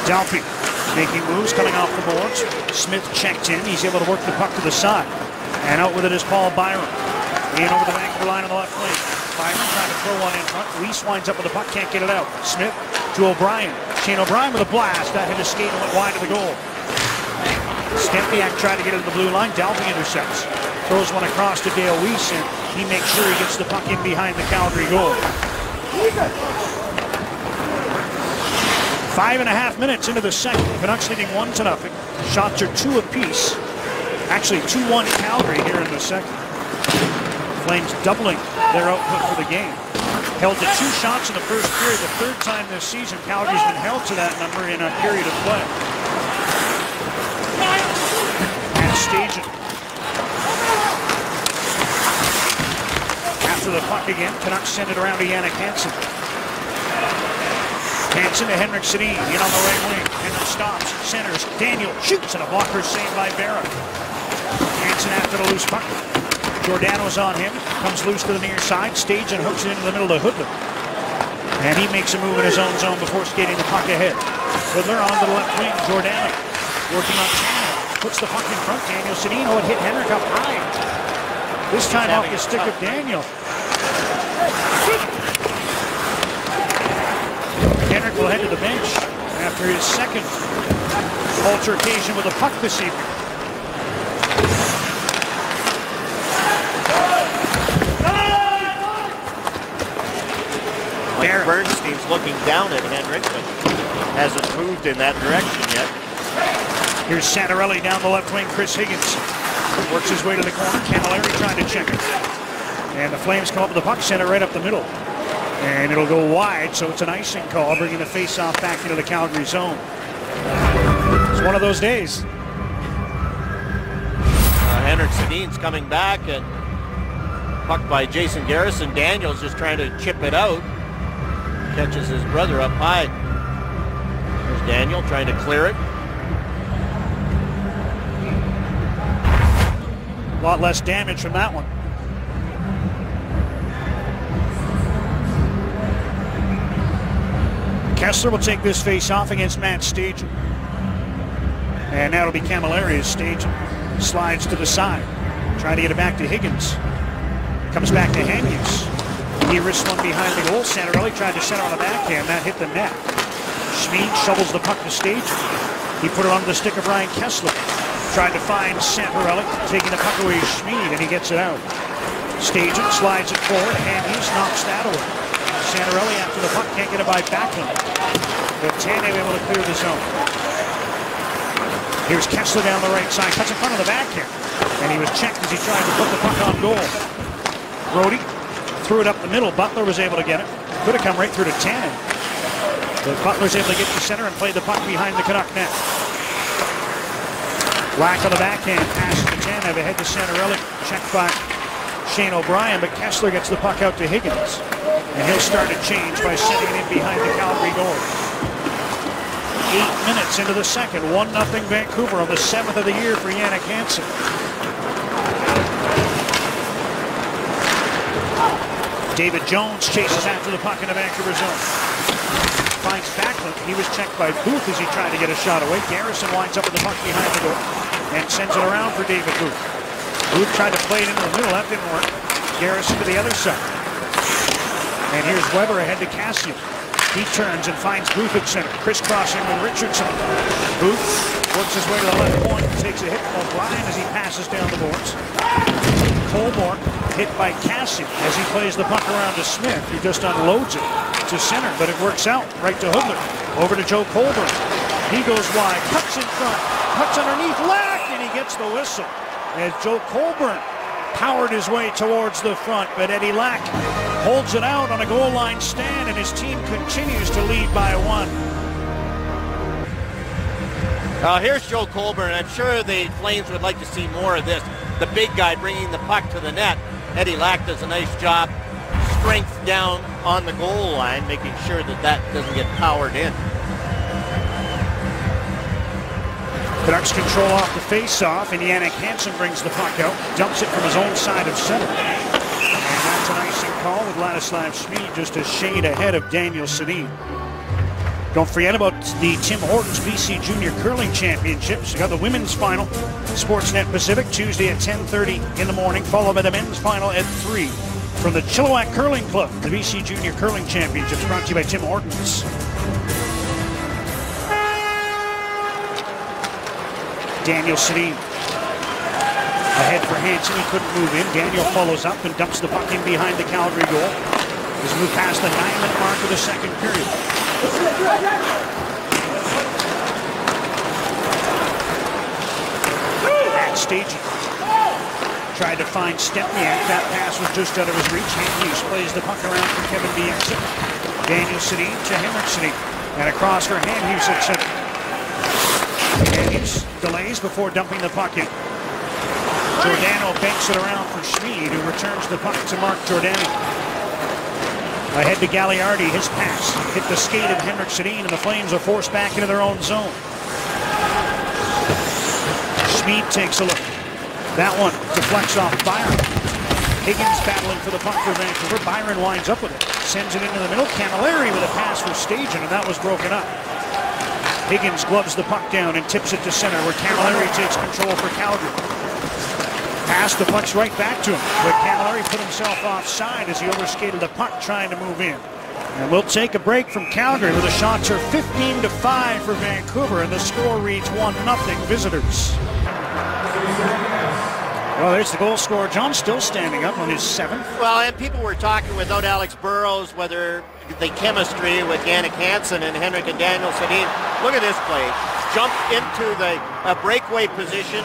Dalby making moves, coming off the boards. Smith checked in. He's able to work the puck to the side. And out with it is Paul Byron. In over the Vancouver line on the left wing. Byron trying to throw one in front. Weiss winds up with the puck, can't get it out. Smith to O'Brien. Shane O'Brien with a blast. That hit his skate and went wide of the goal. Stempniak tried to get it to the blue line. Dalby intercepts. Throws one across to Dale Weiss, and he makes sure he gets the puck in behind the Calgary goal. 5.5 minutes into the second. Canucks leading 1-0. Shots are 2 apiece. Actually 2-1 Calgary here in the second. Flames doubling their output for the game. Held to 2 shots in the first period. The third time this season Calgary's been held to that number in a period of play. And Stajan. After the puck again, Canucks send it around to Jannik Hansen. Hansen to Henrik Sedin, in on the right wing. Henrik stops, centers, Daniel shoots, and a blocker saved by Berra. Hansen after the loose puck. Giordano's on him, comes loose to the near side. Stajan hooks it into the middle to Hoodler. And he makes a move in his own zone before skating the puck ahead. Hoodler on to the left wing, Giordano working on Tanev. Puts the puck in front, Daniel Sedin. Oh, it hit Henrik up high. This time off the stick of Daniel. Henrik will head to the bench after his second altercation with the puck this evening. Mike Bernstein's looking down at Henrik, but hasn't moved in that direction yet. Here's Santorelli down the left wing. Chris Higgins works his way to the corner. Camilleri trying to check it. And the Flames come up with the puck, send it right up the middle. And it'll go wide, so it's an icing call, bringing the face-off back into the Calgary zone. It's one of those days. Henrik Sedin's coming back, and puck by Jason Garrison. Daniels just trying to chip it out. catches his brother up high. There's Daniel trying to clear it. A lot less damage from that one. Kessler will take this face-off against Matt Stajan. And now it'll be Camilleri as Stajan slides to the side. Trying to get it back to Higgins. Comes back to Hanyus. He risks one behind the goal. Santorelli tried to center on the backhand. That hit the net. Schmid shovels the puck to Stajan. He put it onto the stick of Ryan Kessler. Tried to find Santorelli, taking the puck away to Schmid, and he gets it out. Stajan slides it forward. Hanyus knocks that away. Santorelli after the puck, can't get it by Backlund. But Tanev able to clear the zone. Here's Kessler down the right side, cuts in front of the backhand. And he was checked as he tried to put the puck on goal. Brody threw it up the middle. Butler was able to get it. Could have come right through to Tanev. But Butler's able to get to center and play the puck behind the Canuck net. Lack on the backhand, pass to Tanev, ahead to Santorelli. Checked by Shane O'Brien, but Kessler gets the puck out to Higgins. And he'll start a change by sending it in behind the Calgary goal. 8 minutes into the second, 1-0 Vancouver on the 7th of the year for Jannik Hansen. David Jones chases after the puck in the Vancouver zone. Finds Backlund. He was checked by Booth as he tried to get a shot away. Garrison winds up with the puck behind the goal and sends it around for David Booth. Booth tried to play it into the middle. That didn't work. Garrison to the other side. And here's Weber ahead to Cassian. He turns and finds Booth at center, crisscrossing with Richardson. Booth works his way to the left point and takes a hit from O'Brien as he passes down the boards. Colborne hit by Cassian as he plays the puck around to Smith, who just unloads it to center, but it works out right to Hudler. Over to Joe Colborne. He goes wide, cuts in front, cuts underneath, Lack, and he gets the whistle as Joe Colborne powered his way towards the front, but Eddie Lack holds it out on a goal line stand, and his team continues to lead by 1. Here's Joe Colborne. I'm sure the Flames would like to see more of this. The big guy bringing the puck to the net. Eddie Lack does a nice job. Strength down on the goal line, making sure that that doesn't get powered in. Canucks control off the face-off, and Jannik Hansen brings the puck out, dumps it from his own side of center. And that's an icing call with Ladislav Schmid just a shade ahead of Daniel Sedin. Don't forget about the Tim Hortons BC Junior Curling Championships. You got the women's final, Sportsnet Pacific, Tuesday at 10:30 in the morning, followed by the men's final at 3. From the Chilliwack Curling Club, the BC Junior Curling Championships, brought to you by Tim Hortons. Daniel Sedin ahead for Hansen. He couldn't move in. Daniel follows up and dumps the puck in behind the Calgary goal. He's moved past the 9-minute mark of the second period. And Stajan tried to find Stepniak. That pass was just out of his reach. Hughes plays the puck around for Kevin Bieksa. Daniel Sedin to Henrik Sedin. And across for Hughes at center. Hughes delays before dumping the puck in. Giordano banks it around for Schmid, who returns the puck to Mark Giordano. Ahead to Gagliardi, his pass hit the skate of Henrik Sedin, and the Flames are forced back into their own zone. Schmid takes a look. That one deflects off Byron. Higgins battling for the puck for Vancouver. Byron winds up with it. Sends it into the middle. Camilleri with a pass for Stajan, and that was broken up. Higgins gloves the puck down and tips it to center, where Camilleri takes control for Calgary. Pass, the puck's right back to him, but Camilleri put himself offside as he overskated the puck trying to move in. And we'll take a break from Calgary, where the shots are 15-5 for Vancouver, and the score reads 1-0 visitors. Well, there's the goal scorer. John still standing up on his 7th. Well, and people were talking without Alex Burrows whether the chemistry with Jannik Hansen and Henrik and Daniel Sedin. Look at this play. Jumped into the breakaway position.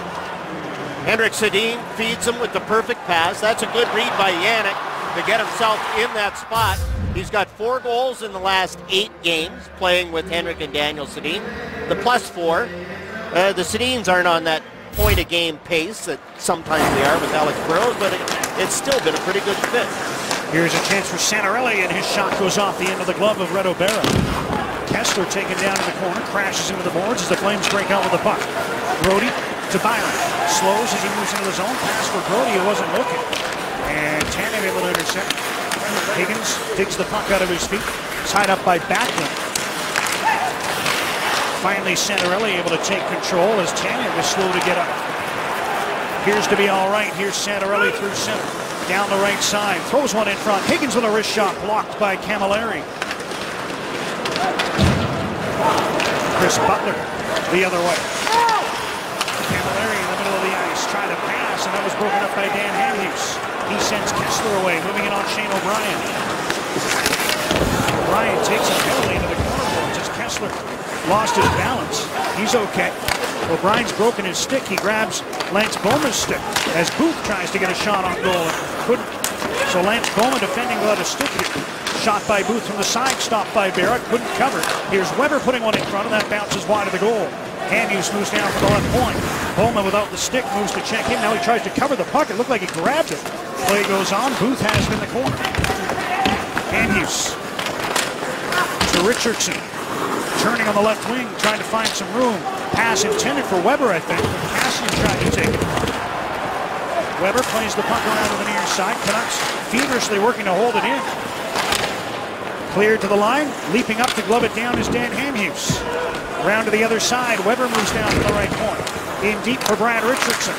Henrik Sedin feeds him with the perfect pass. That's a good read by Jannik to get himself in that spot. He's got 4 goals in the last 8 games playing with Henrik and Daniel Sedin. The +4. The Sedins aren't on that point-a-game pace that sometimes they are with Alex Burrows, but it's still been a pretty good fit. Here's a chance for Santorelli, and his shot goes off the end of the glove of Reto Berra. Kessler taken down in the corner, crashes into the boards as the Flames break out with the puck. Brody to Byron. Slows as he moves into the zone. Pass for Brody, who wasn't looking. And Tanev able to intercept. Higgins digs the puck out of his feet. Tied up by Backlund. Finally, Santorelli able to take control as Tanev is slow to get up. Appears to be all right. Here's Santorelli through center. Down the right side. Throws one in front. Higgins with a wrist shot blocked by Camilleri. Chris Butler the other way. Camilleri in the middle of the ice trying to pass, and that was broken up by Dan Hamhuis. He sends Kessler away, moving it on Shane O'Brien. O'Brien takes it heavily into the corner boards as Kessler lost his balance. He's okay. O'Brien's broken his stick. He grabs Lance Bowman's stick as Booth tries to get a shot on goal and couldn't. So Lance Bowman defending without a stick here. Shot by Booth from the side, stopped by Barrett, couldn't cover. Here's Weber putting one in front, and that bounces wide of the goal. Hamhuis moves down for the left point. Bowman without the stick moves to check him. Now he tries to cover the puck. It looked like he grabbed it. Play goes on. Booth has it in the corner. Hamhuis to Richardson. Turning on the left wing, trying to find some room. Pass intended for Weber, I think. Cassian tried to take it. Weber plays the puck around to the near side. Canucks feverishly working to hold it in. Cleared to the line. Leaping up to glove it down is Dan Hamhuis. Round to the other side. Weber moves down to the right point. In deep for Brad Richardson.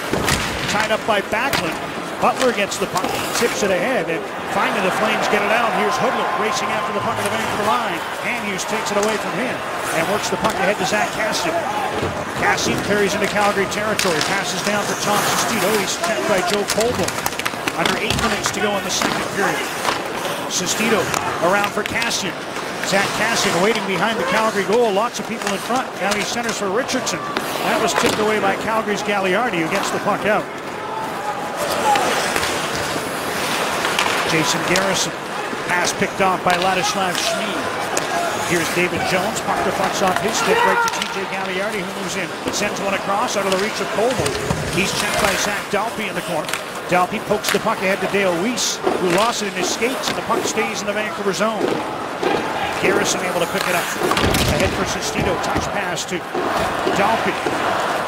Tied up by Backlund. Butler gets the puck, tips it ahead, and finally the Flames get it out. Here's Hoodler racing after the puck at the Vancouver line. Hamhuis takes it away from him and works the puck ahead to Zach Kassian. Kassian carries into Calgary territory, passes down for Tom Sestito. He's checked by Joe Colville. Under 8 minutes to go in the second period. Sestito around for Kassian. Zach Kassian waiting behind the Calgary goal. Lots of people in front. Now he centers for Richardson. That was tipped away by Calgary's Gagliardi, who gets the puck out. Jason Garrison. Pass picked off by Ladislav Schmid. Here's David Jones. Puck deflects off his stick right to TJ Gagliardi, who moves in. Sends one across out of the reach of Colville. He's checked by Zach Dalpe in the corner. Dalpe pokes the puck ahead to Dale Weiss, who lost it in his skates, and the puck stays in the Vancouver zone. Garrison able to pick it up. Ahead for Sestito. Touch pass to Dalpe.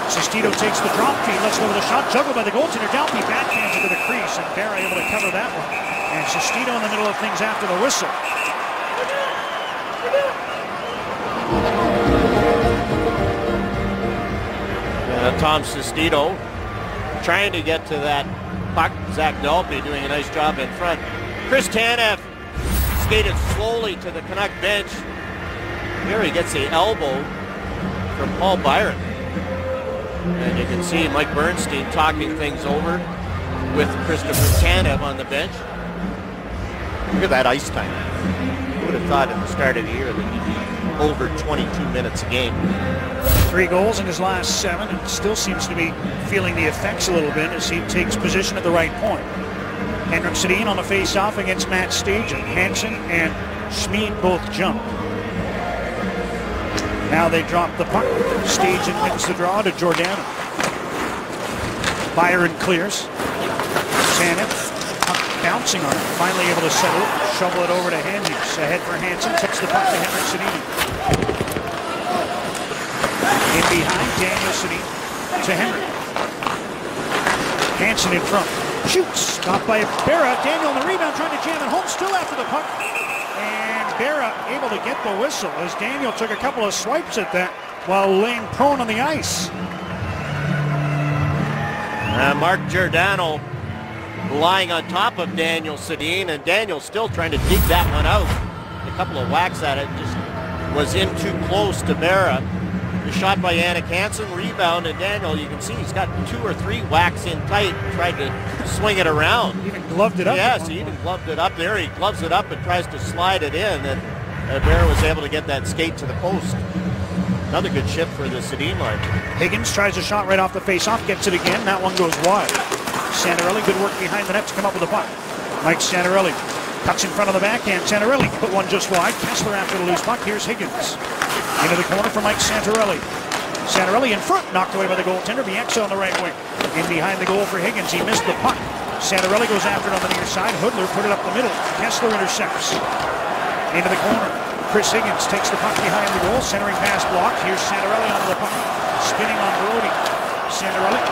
Sestito takes the drop feed, lets go with a shot, juggled by the goaltender. Dalpe backhands it to the crease, and Berra able to cover that one. And Sestito in the middle of things after the whistle. Tom Sestito trying to get to that puck. Zach Dalpe doing a nice job in front. Chris Tanev skated slowly to the Canuck bench. Here he gets the elbow from Paul Byron. And you can see Mike Bernstein talking things over with Christopher Tanev on the bench. Look at that ice time. Who would have thought at the start of the year that he'd be over 22 minutes a game. 3 goals in his last 7, and still seems to be feeling the effects a little bit as he takes position at the right point. Henrik Sedin on the face-off against Matt Stajan. Hansen and Schmid both jump. Now they drop the puck. Stajan wins the draw to Giordano. Byron clears. Tanev bouncing on it, finally able to settle it, shovel it over to Hamhuis. Ahead for Hansen, tips the puck to Henrik Sedin. In behind, Daniel Sedin to Henrik. Hansen in front, shoots, stopped by Berra. Daniel on the rebound, trying to jam it home, still after the puck. And Berra able to get the whistle as Daniel took a couple of swipes at that while laying prone on the ice. Mark Giordano lying on top of Daniel Sedin, and Daniel still trying to dig that one out. A couple of whacks at it, just was in too close to Berra. The shot by Jannik Hansen, rebound, and Daniel, you can see he's got 2 or 3 whacks in tight, tried to swing it around. He even gloved it up. Yes, he even gloved it up there. He gloves it up and tries to slide it in, and Berra was able to get that skate to the post. Another good shift for the Sedin line. Higgins tries a shot right off the face-off, gets it again. That one goes wide. Santorelli, good work behind the net to come up with the puck. Mike Santorelli cuts in front of the backhand. Santorelli put one just wide. Kessler after the loose puck. Here's Higgins. Into the corner for Mike Santorelli. Santorelli in front, knocked away by the goaltender. Bieksa on the right wing. In behind the goal for Higgins. He missed the puck. Santorelli goes after it on the near side. Hoodler put it up the middle. Kessler intercepts. Into the corner. Chris Higgins takes the puck behind the goal. Centering pass blocked. Here's Santorelli onto the puck. Spinning on Brody. Santorelli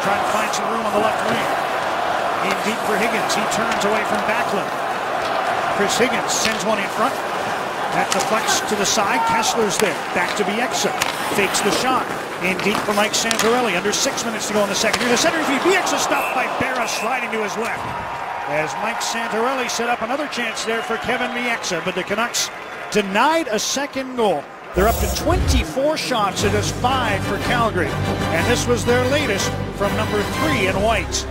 trying to find some room on the left wing. In deep for Higgins. He turns away from Backlund. Chris Higgins sends one in front. That deflects to the side. Kessler's there. Back to Bieksa. Fakes the shot. In deep for Mike Santorelli. Under 6 minutes to go in the second. Here's a center feed. Bieksa stopped by Berra, sliding to his left. As Mike Santorelli set up another chance there for Kevin Bieksa, but the Canucks denied a second goal. They're up to 24 shots to just 5 for Calgary. And this was their latest from number 3 in whites.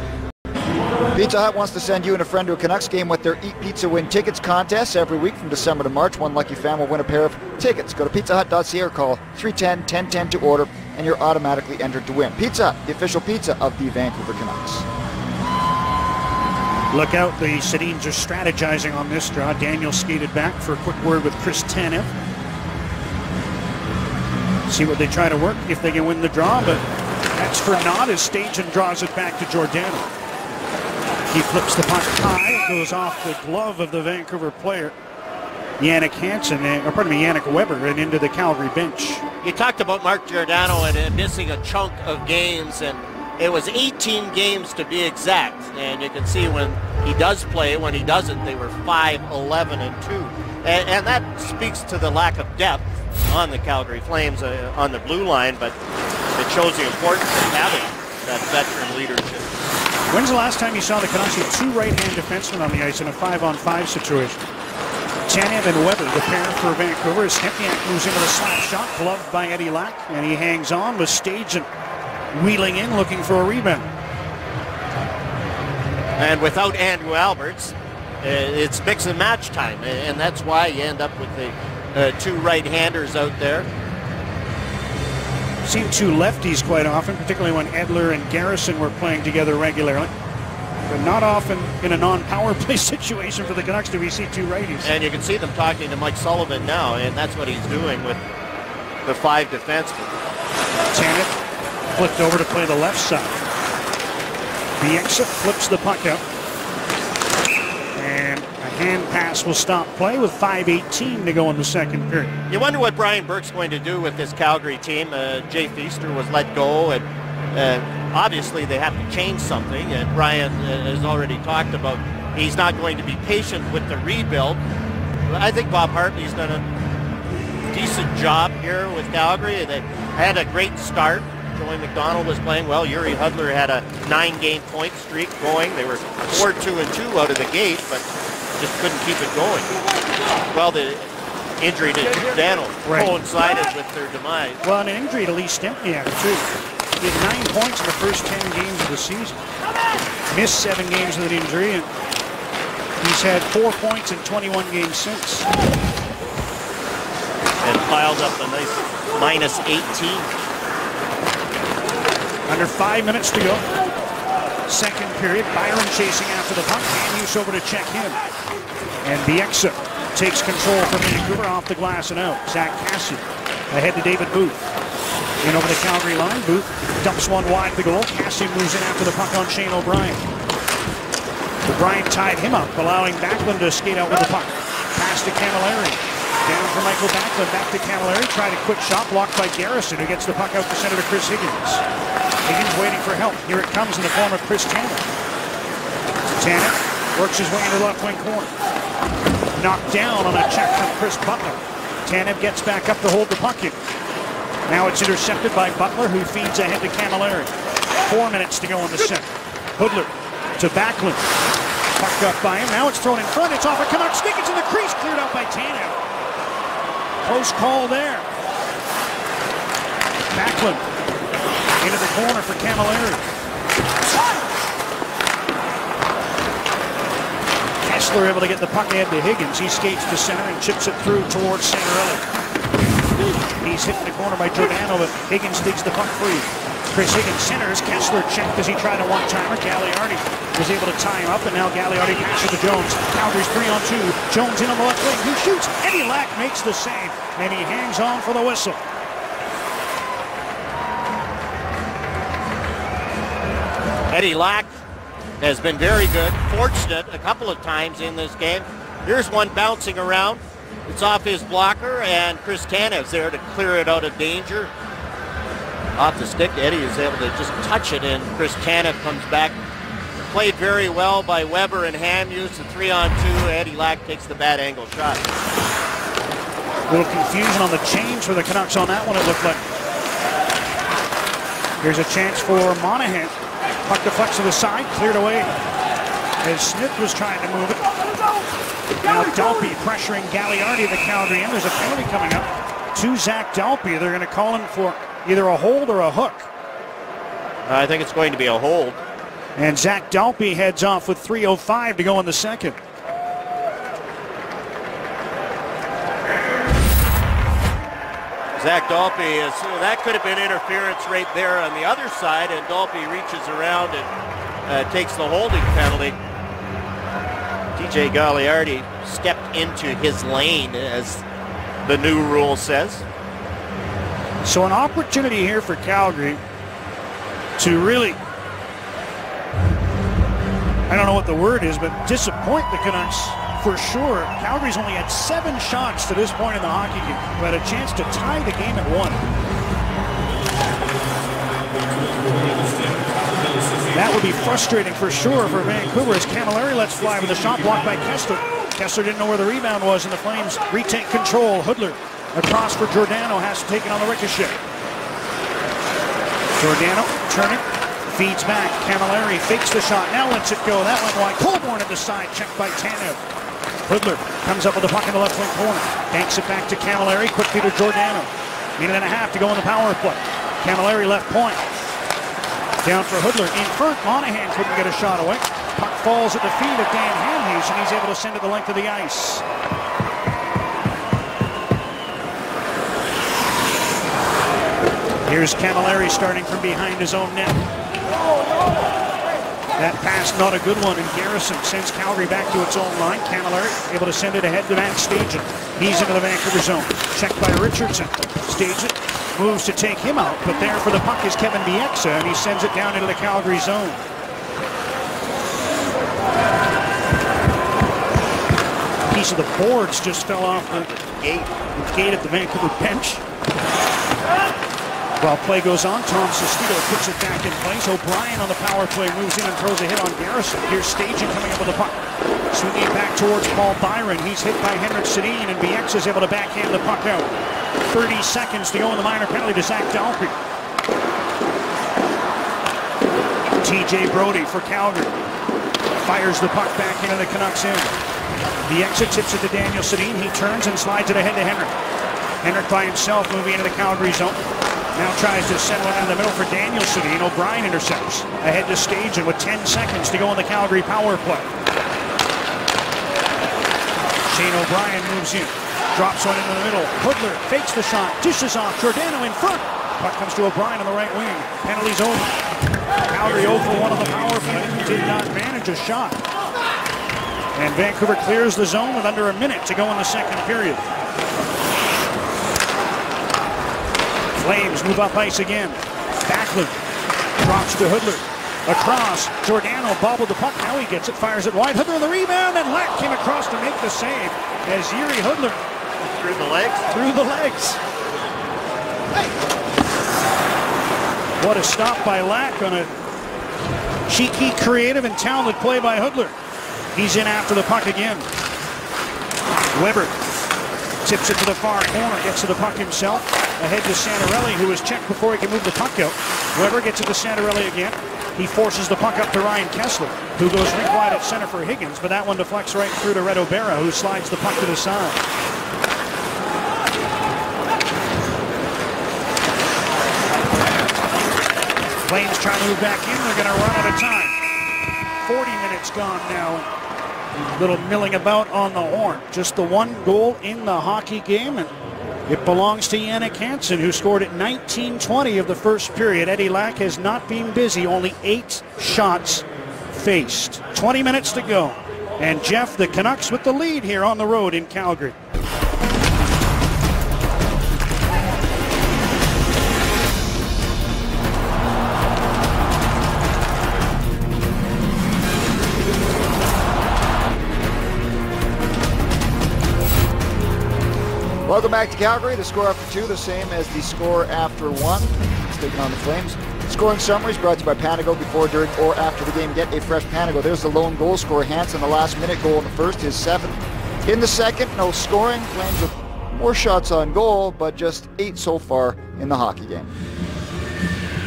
Pizza Hut wants to send you and a friend to a Canucks game with their Eat Pizza Win Tickets contest every week from December to March. One lucky fan will win a pair of tickets. Go to pizzahut.ca or call 310-1010 to order, and you're automatically entered to win. Pizza Hut, the official pizza of the Vancouver Canucks. Look out, the Sedins are strategizing on this draw. Daniel skated back for a quick word with Chris Tanev. See what they try to work, if they can win the draw, but that's for not as Stajan draws it back to Giordano. He flips the puck high. It goes off the glove of the Vancouver player, Yannick Hansen, or pardon me, Yannick Weber, and into the Calgary bench. You talked about Mark Giordano and missing a chunk of games, and it was 18 games to be exact. And you can see when he does play, when he doesn't, they were 5-11-2. And that speaks to the lack of depth on the Calgary Flames on the blue line, but it shows the importance of having that veteran leadership. When's the last time you saw the Canucks with 2 right-hand defensemen on the ice in a 5-on-5 situation? Tanev and Weber, the pair for Vancouver. Stempniak moves into the slap shot, gloved by Eddie Lack, and he hangs on with Stajan wheeling in, looking for a rebound. And without Andrew Alberts, it's mix and match time, and that's why you end up with the 2 right-handers out there. Seen 2 lefties quite often, particularly when Edler and Garrison were playing together regularly. But not often in a non-power play situation for the Canucks do we see 2 righties. And you can see them talking to Mike Sullivan now, and that's what he's doing with the 5 defensemen. Tanev flipped over to play the left side. Bieksa flips the puck out. And a hand pass will stop play with 5:18 to go in the second period. You wonder what Brian Burke's going to do with this Calgary team. Jay Feaster was let go, and obviously they have to change something. And Brian has already talked about he's not going to be patient with the rebuild. I think Bob Hartley's done a decent job here with Calgary. They had a great start. Joey McDonald was playing well. Yuri Hudler had a 9-game point streak going. They were 4-2-2 out of the gate, but just couldn't keep it going. Well, the injury to Giordano coincided with their demise. Well, and an injury to Lee Stempniak, too. He had 9 points in the first 10 games of the season. Missed 7 games with an injury, and he's had 4 points in 21 games since. And piled up a nice -18. Under 5 minutes to go. Second period. Byron chasing after the puck. Hughes over to check him. And Bieksa takes control from Vancouver off the glass and out. Zach Cassidy ahead to David Booth. In over the Calgary line. Booth dumps one wide of the goal. Cassidy moves in after the puck on Shane O'Brien. O'Brien tied him up, allowing Backlund to skate out with the puck. Pass to Camilleri. Down for Michael Backlund. Back to Camilleri. Tried a quick shot blocked by Garrison, who gets the puck out to center to Chris Higgins. Higgins waiting for help. Here it comes in the form of Chris Tanev. Tanev works his way into the left wing corner. Knocked down on a check from Chris Butler. Tanev gets back up to hold the puck in. Now it's intercepted by Butler, who feeds ahead to Camilleri. 4 minutes to go in the second. Hoodler to Backlund. Puck up by him. Now it's thrown in front. It's off a Canucks stick. It's in the crease. Cleared out by Tanev. Close call there. Backlund into the corner for Camilleri. Kessler able to get the puck ahead to Higgins. He skates to center and chips it through towards Santorelli. He's hit in the corner by Giordano, but Higgins digs the puck free. Chris Higgins centers. Kessler checked as he tried a one-timer. Gagliardi was able to tie him up, and now Gagliardi passes to Jones. Calgary's 3-on-2. Jones in on the left wing. Who shoots? Eddie Lack makes the save, and he hangs on for the whistle. Eddie Lack has been very good, fortunate a couple of times in this game. Here's one bouncing around. It's off his blocker, and Chris Tanev's there to clear it out of danger. Off the stick, Eddie is able to just touch it, and Chris Tanev comes back. Played very well by Weber and Hamhuis. The 3-on-2. Eddie Lack takes the bad angle shot. A little confusion on the change for the Canucks on that one, it looked like. Here's a chance for Monahan. Puck deflects to the side, cleared away as Smith was trying to move it. Now Dalpe pressuring Gagliardi, the Calgary, and there's a penalty coming up to Zach Dalpe. They're going to call him for either a hold or a hook. I think it's going to be a hold. And Zach Dalpe heads off with 3:05 to go in the second. Zach Dalpe is, that could have been interference right there on the other side, and Dalpe reaches around and takes the holding penalty. TJ Gagliardi stepped into his lane, as the new rule says. So an opportunity here for Calgary to really, I don't know what the word is, but disappoint the Canucks for sure. Calgary's only had 7 shots to this point in the hockey game, but a chance to tie the game at 1. That would be frustrating for sure for Vancouver as Camilleri lets fly with a shot blocked by Kessler. Kessler didn't know where the rebound was, and the Flames retake control. Hoodler across for Giordano, has to take it on the ricochet. Giordano turning, feeds back. Camilleri fakes the shot, now lets it go. That went wide. Colborne at the side, checked by Tanev. Hoodler comes up with the puck in the left wing corner. Banks it back to Camilleri, quickly to Giordano. Minute and a half to go in the power play. Camilleri left point. Down for Hoodler. In front, Monahan couldn't get a shot away. Puck falls at the feet of Dan Hamhuis, and he's able to send it the length of the ice. Here's Camilleri starting from behind his own net. That pass, not a good one, and Garrison sends Calgary back to its own line. Camilleri able to send it ahead to Matt Stajan. He's into the Vancouver zone. Checked by Richardson. Stajan moves to take him out, but there for the puck is Kevin Bieksa, and he sends it down into the Calgary zone. A piece of the boards just fell off the gate at the Vancouver bench. While play goes on, Tom Sestito puts it back in place. O'Brien on the power play moves in and throws a hit on Garrison. Here's Stajan coming up with the puck. Swinging back towards Paul Byron. He's hit by Henrik Sedin, and Bieksa is able to backhand the puck out. 30 seconds to go in the minor penalty to Zach Dalpe. TJ Brodie for Calgary. Fires the puck back into the Canucks end. Bieksa tips it to Daniel Sedin. He turns and slides it ahead to Henrik. Henrik by himself moving into the Calgary zone. Now tries to send one in the middle for Daniel Sedin. O'Brien intercepts. Ahead to Stajan with 10 seconds to go in the Calgary power play. Shane O'Brien moves in. Drops one into the middle. Hoodler fakes the shot. Dishes off. Giordano in front. Puck comes to O'Brien on the right wing. Penalty's over. Calgary 0 for 1 on the power play. Did not manage a shot. And Vancouver clears the zone with under a minute to go in the second period. Flames move up ice again. Backlund drops to Hoodler. Across. Giordano bobbled the puck. Now he gets it. Fires it wide. Hoodler the rebound. And Lack came across to make the save as Jiri Hoodler. Through the legs? Through the legs. What a stop by Lack on a cheeky, creative, and talented play by Hoodler. He's in after the puck again. Weber tips it to the far corner, gets to the puck himself. Ahead to Santorelli, who was checked before he can move the puck out. Weber gets it to Santorelli again. He forces the puck up to Ryan Kessler, who goes rink wide at center for Higgins, but that one deflects right through to Reto Berra, who slides the puck to the side. Flames trying to move back in. They're going to run out of time. 40 minutes gone now. A little milling about on the horn. Just the one goal in the hockey game, and it belongs to Jannik Hansen, who scored at 19:20 of the first period. Eddie Lack has not been busy. Only 8 shots faced. 20 minutes to go. And Jeff, the Canucks with the lead here on the road in Calgary. Welcome back to Calgary. The score after 2, the same as the score after 1. It's taking on the Flames. Scoring summaries brought to you by Panago. Before, during, or after the game, get a fresh Panago. There's the lone goal scorer. Hansen, the last-minute goal in the first, his 7th. In the second, no scoring. Flames with more shots on goal, but just 8 so far in the hockey game.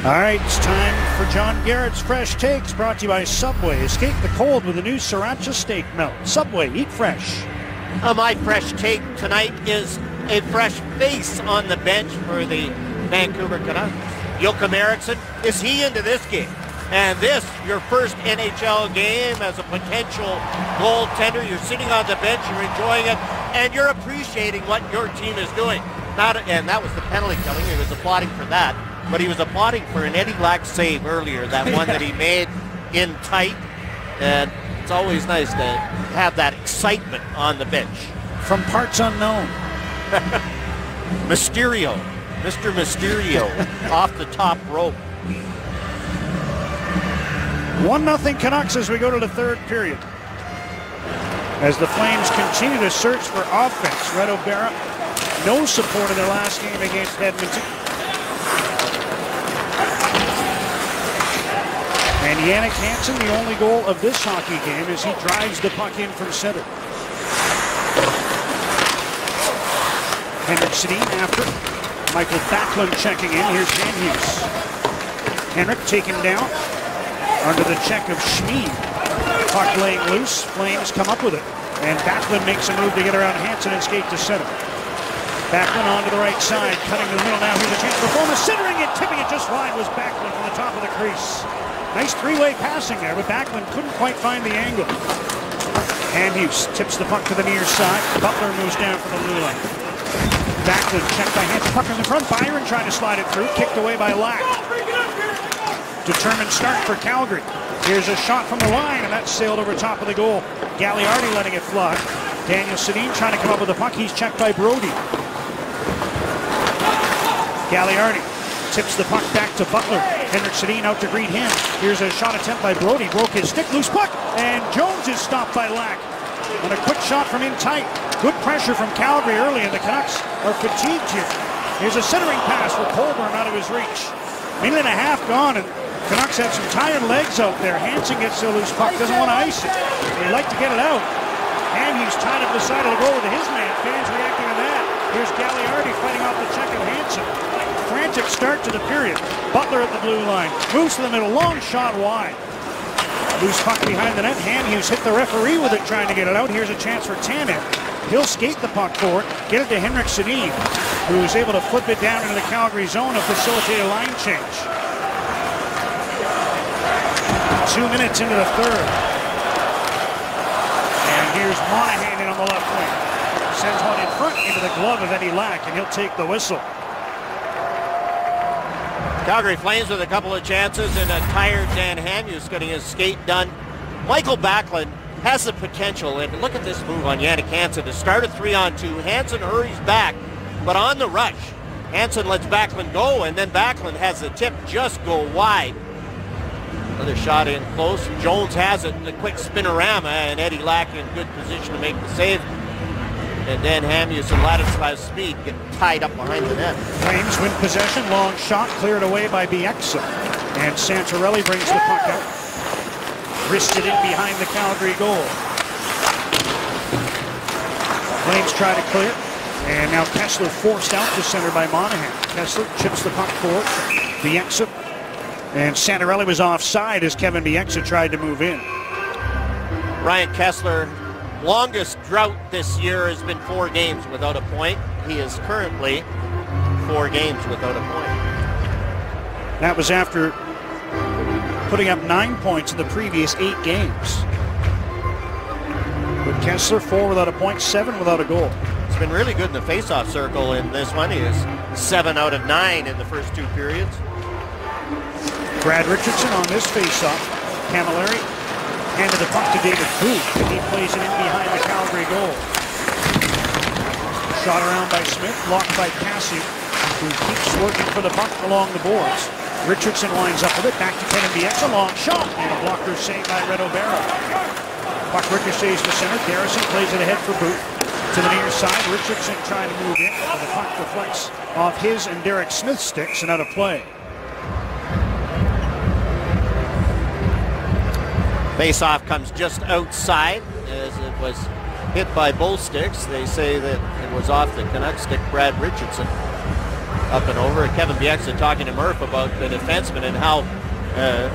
All right, it's time for John Garrett's Fresh Takes, brought to you by Subway. Escape the cold with the new Sriracha Steak Melt. Subway, eat fresh. My fresh take tonight is a fresh face on the bench for the Vancouver Canucks. Joachim Eriksson, is he into this game? And this, your first NHL game as a potential goaltender. You're sitting on the bench, you're enjoying it, and you're appreciating what your team is doing. And that was the penalty killing. He was applauding for that. But he was applauding for an Eddie Lack save earlier, that one that he made in tight. And it's always nice to have that excitement on the bench. From parts unknown. Mysterio. Mr. Mysterio off the top rope. 1-0 Canucks as we go to the third period. As the Flames continue to search for offense. Red O'Bara, no support in their last game against Edmonton. And Jannik Hansen, the only goal of this hockey game as he drives the puck in from center. Henrik Sedin after. Michael Backlund checking in. Here's Van Hughes. Henrik taken down under the check of Schmid. Puck laying loose. Flames come up with it. And Backlund makes a move to get around Hansen and skate to center. Backlund onto the right side, cutting to the middle. Now here's a chance for Foreman. Centering it, tipping it just wide was Backlund from the top of the crease. Nice three-way passing there, but Backlund couldn't quite find the angle. Van Hughes tips the puck to the near side. Butler moves down from the blue line. Backlund checked by Hansen. Puck in the front. Byron trying to slide it through. Kicked away by Lack. Determined start for Calgary. Here's a shot from the line, and that's sailed over top of the goal. Gagliardi letting it fly. Daniel Sedin trying to come up with the puck. He's checked by Brody. Gagliardi tips the puck back to Butler. Henrik Sedin out to greet him. Here's a shot attempt by Brody. Broke his stick. Loose puck. And Jones is stopped by Lack. And a quick shot from in tight. Good pressure from Calgary early, and the Canucks are fatigued here. Here's a centering pass for Colburn out of his reach. Minute and a half gone, and Canucks have some tired legs out there. Hansen gets the loose puck. Doesn't want to ice it. They like to get it out. And he's tied up the side of the goal with his man. Fans reacting to that. Here's Gagliardi fighting off the check of Hansen. Frantic start to the period. Butler at the blue line. Moves to the middle. Long shot wide. Loose puck behind the net. Hughes hit the referee with it, trying to get it out. Here's a chance for Tanev. He'll skate the puck forward, get it to Henrik Sedin, who is able to flip it down into the Calgary zone and facilitate a line change. 2 minutes into the third. And here's Monahan in on the left wing. Sends one in front into the glove of Eddie Lack, and he'll take the whistle. Calgary Flames with a couple of chances, and a tired Dan Hamhuis getting his skate done. Michael Backlund has the potential, and look at this move on Jannik Hansen to start a 3-on-2. Hansen hurries back, but on the rush, Hansen lets Backlund go, and then Backlund has the tip just go wide. Another shot in close. Jones has it, the quick spinorama, and Eddie Lack in good position to make the save. And then Hamhuis and Ladislav Speed get tied up behind the net. Flames win possession. Long shot cleared away by Bieksa. And Santorelli brings the puck out. Wristed in behind the Calgary goal. Flames try to clear. And now Kessler forced out to center by Monahan. Kessler chips the puck forward. Bieksa. And Santorelli was offside as Kevin Bieksa tried to move in. Ryan Kessler, longest drought this year has been 4 games without a point. He is currently 4 games without a point. That was after putting up 9 points in the previous 8 games. But Kessler 4 without a point, 7 without a goal. He's been really good in the faceoff circle in this one. He is 7 out of 9 in the first 2 periods. Brad Richardson on this faceoff. Camilleri handed the puck to David Booth, and he plays it in behind the Calgary goal. Shot around by Smith, blocked by Cassie, who keeps working for the puck along the boards. Richardson winds up with it, back to Kevin Bieksa, long shot, and a blocker saved by Red O'Bara. Puck ricochets to center, Garrison plays it ahead for Booth. to the near side. Richardson trying to move in. The puck deflects off his and Derek Smith's sticks and out of play. Face-off comes just outside as it was hit by both sticks. They say that it was off the Canucks stick, Brad Richardson. Up and over. Kevin Bieksa talking to Murph about the defenseman and how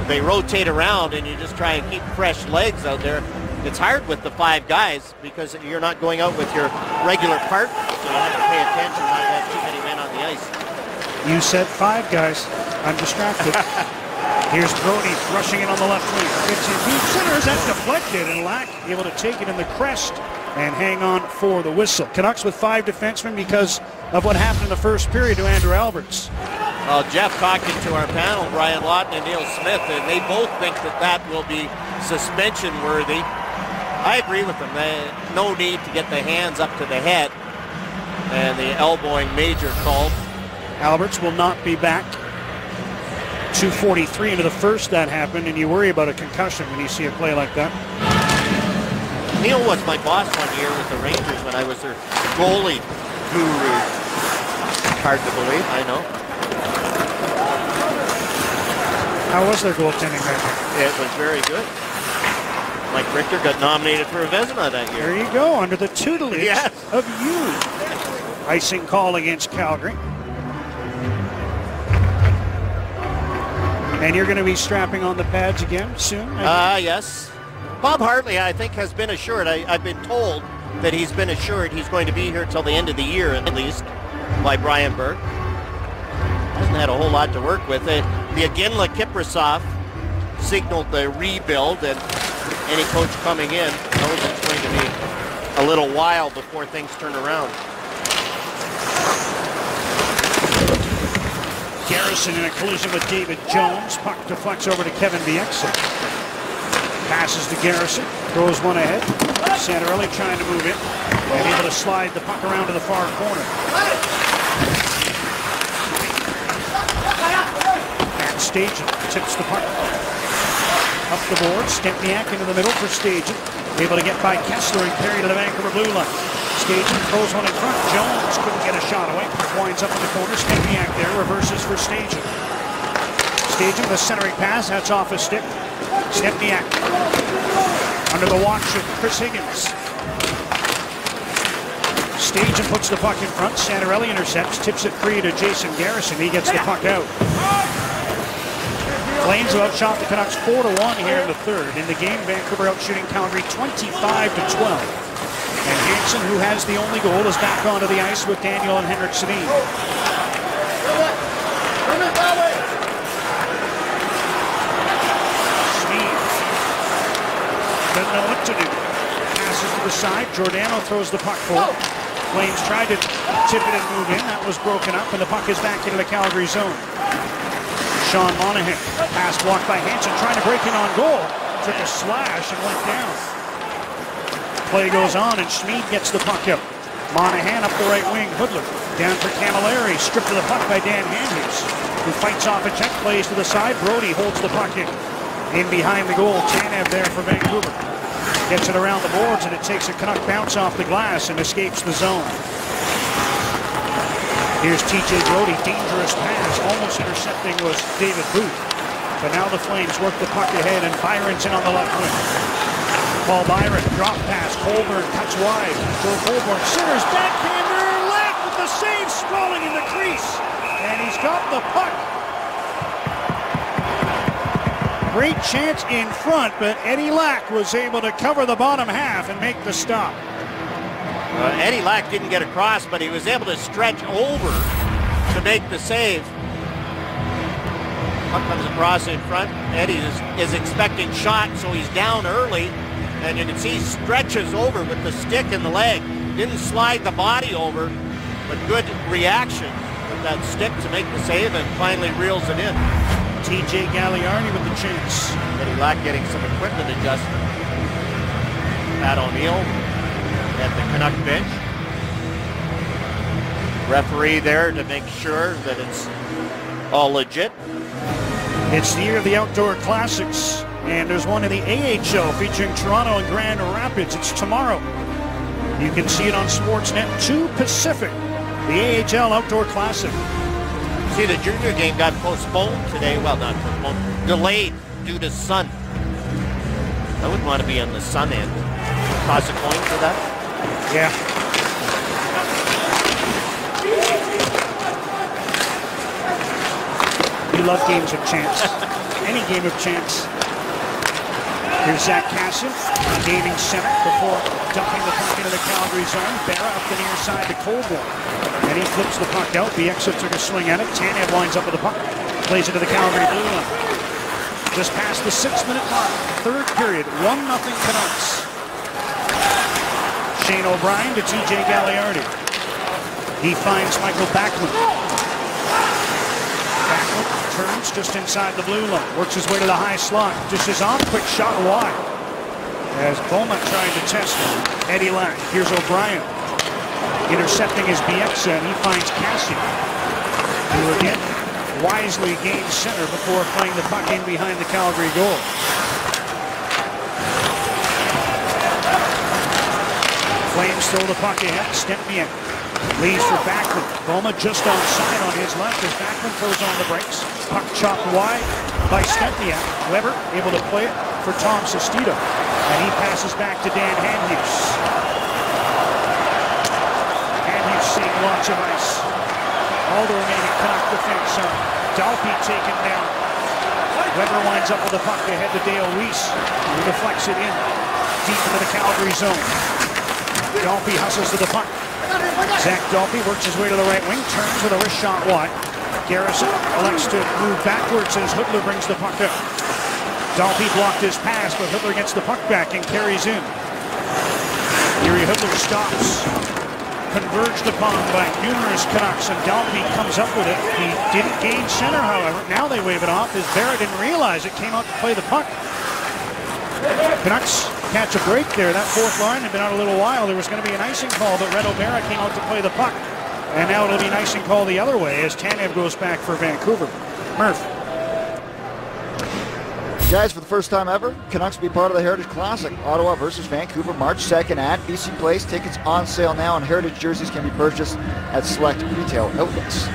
they rotate around and you just try and keep fresh legs out there. It's hard with the 5 guys because you're not going out with your regular partner, so you have to pay attention not to have too many men on the ice. You said 5 guys. I'm distracted. Here's Brody rushing in on the left wing. Gets in deep center. That's deflected, and Lack able to take it in the crest and hang on for the whistle. Canucks with 5 defensemen because of what happened in the first period to Andrew Alberts. Well, Jeff talking to our panel, Brian Lawton and Neil Smith, and they both think that will be suspension worthy. I agree with them. No need to get the hands up to the head, and the elbowing major called. Alberts will not be back. 2:43 into the first that happened, and you worry about a concussion when you see a play like that. Neil was my boss one year with the Rangers when I was their goalie guru. Hard to believe, I know. How was their goaltending that year? It was very good. Mike Richter got nominated for a Vezina that year. There you go, under the tutelage Yes. of you. Icing call against Calgary. And you're going to be strapping on the pads again soon? Yes. Bob Hartley, I think, has been assured. I've been told that he's been assured he's going to be here till the end of the year, at least, by Brian Burke. Hasn't had a whole lot to work with. The Iginla Kiprasov signaled the rebuild, and any coach coming in knows it's going to be a little while before things turn around. Garrison in a collision with David Jones. Puck deflects over to Kevin Bieksa. Passes to Garrison. Throws one ahead. Santorelli trying to move in. And able to slide the puck around to the far corner. And Stajan tips the puck up the board. Stempniak into the middle for Stajan. Able to get by Kessler and carry to the Vancouver blue line. Stajan throws one in front. Jones couldn't get a shot away. Winds up in the corner. Stempniak there. Reverses for Stajan. Stajan with a centering pass. That's off his stick. Stempniak under the watch of Chris Higgins. Stajan puts the puck in front. Santorelli intercepts. Tips it free to Jason Garrison. He gets the puck out. Flames have outshot the Canucks 4-1 here in the third. In the game, Vancouver outshooting Calgary 25-12. And Hansen, who has the only goal, is back onto the ice with Daniel and Henrik Sedin. Sneed doesn't know what to do. Passes to the side. Giordano throws the puck forward. Flames tried to tip it and move in. That was broken up, and the puck is back into the Calgary zone. Sean Monahan, pass blocked by Hansen, trying to break in on goal. Took a slash and went down. Play goes on, and Schmid gets the puck out. Monahan up the right wing. Hoodler down for Camilleri. Stripped to the puck by Dan Handhus, who fights off a check, plays to the side. Brody holds the puck in behind the goal. Tanev there for Vancouver. Gets it around the boards, and it takes a Canuck bounce off the glass and escapes the zone. Here's TJ Brody, dangerous pass, almost intercepting was David Booth. But now the Flames work the puck ahead, and Byron's in on the left wing. Paul Byron, drop pass, Colburn cuts wide. Joe Colburn centers, backhander, Lack with the save, sprawling in the crease. And he's got the puck. Great chance in front, but Eddie Lack was able to cover the bottom half and make the stop. Eddie Lack didn't get across, but he was able to stretch over to make the save. Puck comes across in front. Eddie is expecting shot, so he's down early. And you can see he stretches over with the stick and the leg. Didn't slide the body over, but good reaction with that stick to make the save and finally reels it in. TJ Gagliardi with the chance. Eddie Lack getting some equipment adjustment. Pat O'Neill at the Canuck bench. Referee there to make sure that it's all legit. It's the year of the Outdoor Classics, and there's one in the AHL featuring Toronto and Grand Rapids. It's tomorrow. You can see it on Sportsnet 2 Pacific, the AHL Outdoor Classic. See, the junior game got postponed today. Well, not postponed, delayed due to sun. I wouldn't want to be on the sun end. Toss a coin for that? Yeah. We love games of chance. Any game of chance. Here's Zach Kassian, gaining center before dumping the puck into the Calgary zone. Berra up the near side to Colborne. And he flips the puck out. Bieksa took a swing at it. Tanev lines up with the puck. Plays it to the Calgary blue line. Just past the 6-minute mark. Third period. 1-0 Canucks. Shane O'Brien to TJ Gagliardi. He finds Michael Backlund. Backlund turns just inside the blue line. Works his way to the high slot. Dishes off. Quick shot wide. As Bowman trying to test Eddie Lack. Here's O'Brien. Intercepting his Bieksa, and he finds Kassian, who again wisely gains center before playing the puck in behind the Calgary goal. Flames throw the puck ahead. Stempniak leads for Backlund. Boma just onside on his left as Backlund throws on the brakes. Puck chopped wide by Stempniak. Weber able to play it for Tom Sestito, and he passes back to Dan Hamhuis. Seeing lots of ice. All the remaining Canuck defense on. Dalpe taken down. Weber winds up with the puck ahead to Dale Weiss, who deflects it in deep into the Calgary zone. Dalpe hustles to the puck. Zach Dalpe works his way to the right wing, turns with a wrist shot wide. Garrison elects to move backwards as Hudler brings the puck up. Dalpe blocked his pass, but Hudler gets the puck back and carries in. Yuri Hudler stops. Converged upon by numerous Canucks, and Dalpe comes up with it. He didn't gain center, however. Now they wave it off as Berra didn't realize it, came out to play the puck. Canucks catch a break there. That fourth line had been out a little while. There was going to be an icing call, but Reto Berra came out to play the puck. And now it'll be an icing call the other way as Tanev goes back for Vancouver. Murph. Guys, for the first time ever, Canucks will be part of the Heritage Classic. Ottawa versus Vancouver, March 2nd at BC Place. Tickets on sale now, and Heritage jerseys can be purchased at select retail outlets.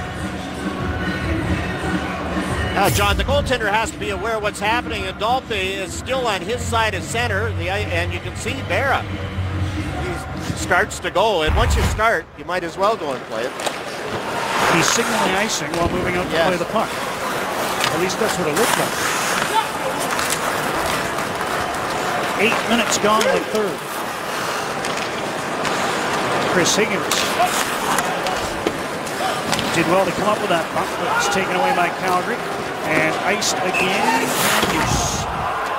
Now, John, the goaltender has to be aware of what's happening, and Dalpe is still on his side of center, and you can see Berra. He starts to go, and once you start, you might as well go and play it. He's signaling icing while moving out to play the puck. At least that's what it looked like. 8 minutes gone in the third. Chris Higgins did well to come up with that puck, but it's taken away by Calgary. And iced again, Hamhuis.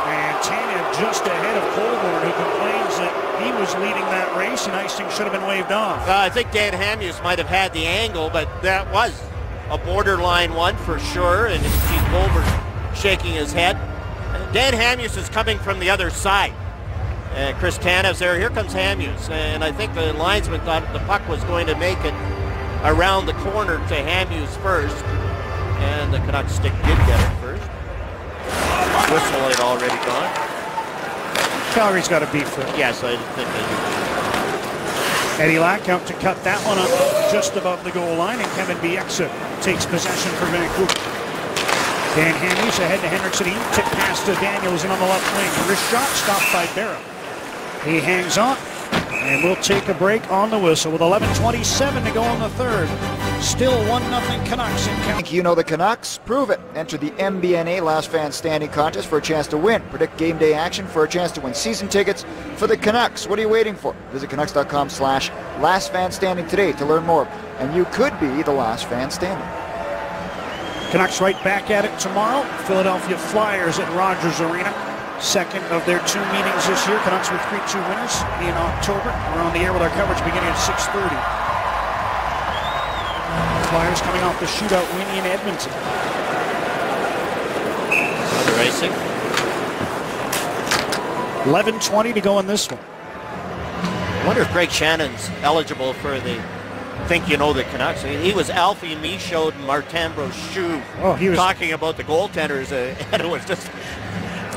And Tanev just ahead of Colborne, who complains that he was leading that race and icing should have been waved off. I think Dan Hamhuis might have had the angle, but that was a borderline one for sure. And you see Colborne shaking his head. Dan Hamhuis is coming from the other side. Chris Tanev's there. Here comes Hamhuis. And I think the linesman thought the puck was going to make it around the corner to Hamhuis first. And the Canucks stick did get it first. Whistle had already gone. Calgary's got a beat for it. Yes, I think they do. Eddie Lack out to cut that one up just above the goal line. And Kevin Bieksa takes possession for Vancouver. Dan Hamhuis ahead to Henriksen. He tip pass to Daniels and on the left wing. Wrist shot stopped by Berra. He hangs on, and we'll take a break on the whistle with 11:27 to go in the third. Still 1-0 Canucks in count. You know the Canucks? Prove it. Enter the MBNA Last Fan Standing contest for a chance to win. Predict game day action for a chance to win season tickets for the Canucks. What are you waiting for? Visit Canucks.com/lastfanstanding today to learn more. And you could be the last fan standing. Canucks right back at it tomorrow. Philadelphia Flyers at Rogers Arena. Second of their 2 meetings this year. Canucks with 3-2 winners in October. We're on the air with our coverage beginning at 6:30. Flyers coming off the shootout win in Edmonton. Another icing. 11:20 to go in this one. I wonder if Greg Shannon's eligible for the Think You Know the Canucks. He was Alfie Michaud and Martin Brochu talking about the goaltenders, and it was just,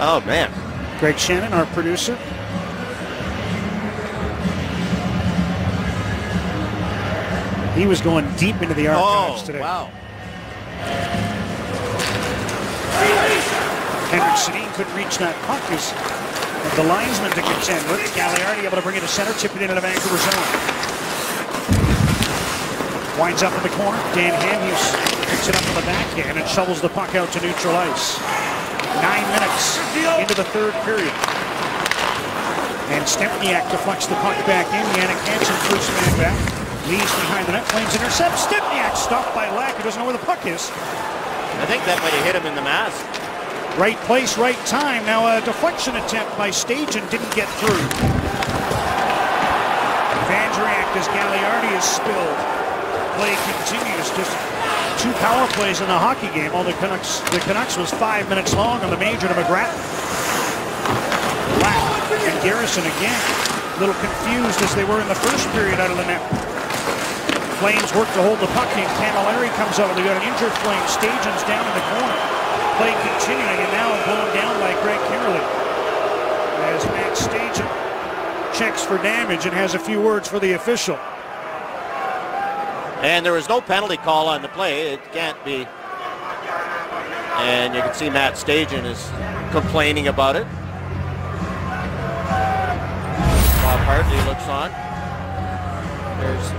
oh man. Greg Shannon, our producer. He was going deep into the archives today. Wow. Henrik Sedin couldn't reach that puck as the linesman to contend with. Gagliardi able to bring it to center, tip it into the Vancouver zone. Winds up in the corner. Dan Hamhuis picks it up on the backhand and shovels the puck out to neutral ice. 9 minutes into the third period. And Stempniak deflects the puck back in. Jannik Hansen, first man back. Leaves behind the net. Flames intercept. Stempniak stopped by Lack. He doesn't know where the puck is. I think that might have hit him in the mask. Right place, right time. Now a deflection attempt by Stajan didn't get through. Vandrack as Gagliardi is spilled. Play continues. Just 2 power plays in the hockey game. All the Canucks was 5 minutes long on the major to McGrath. Black and Garrison again. A little confused as they were in the first period out of the net. Flames work to hold the puck in. Camilleri comes over. They got an injured Flame. Stajan's down in the corner. Play continuing and now blown down by Greg Kimberly. As Matt Stajan checks for damage and has a few words for the official. And there was no penalty call on the play. It can't be. And you can see Matt Stajan is complaining about it. Bob Hartley looks on. There's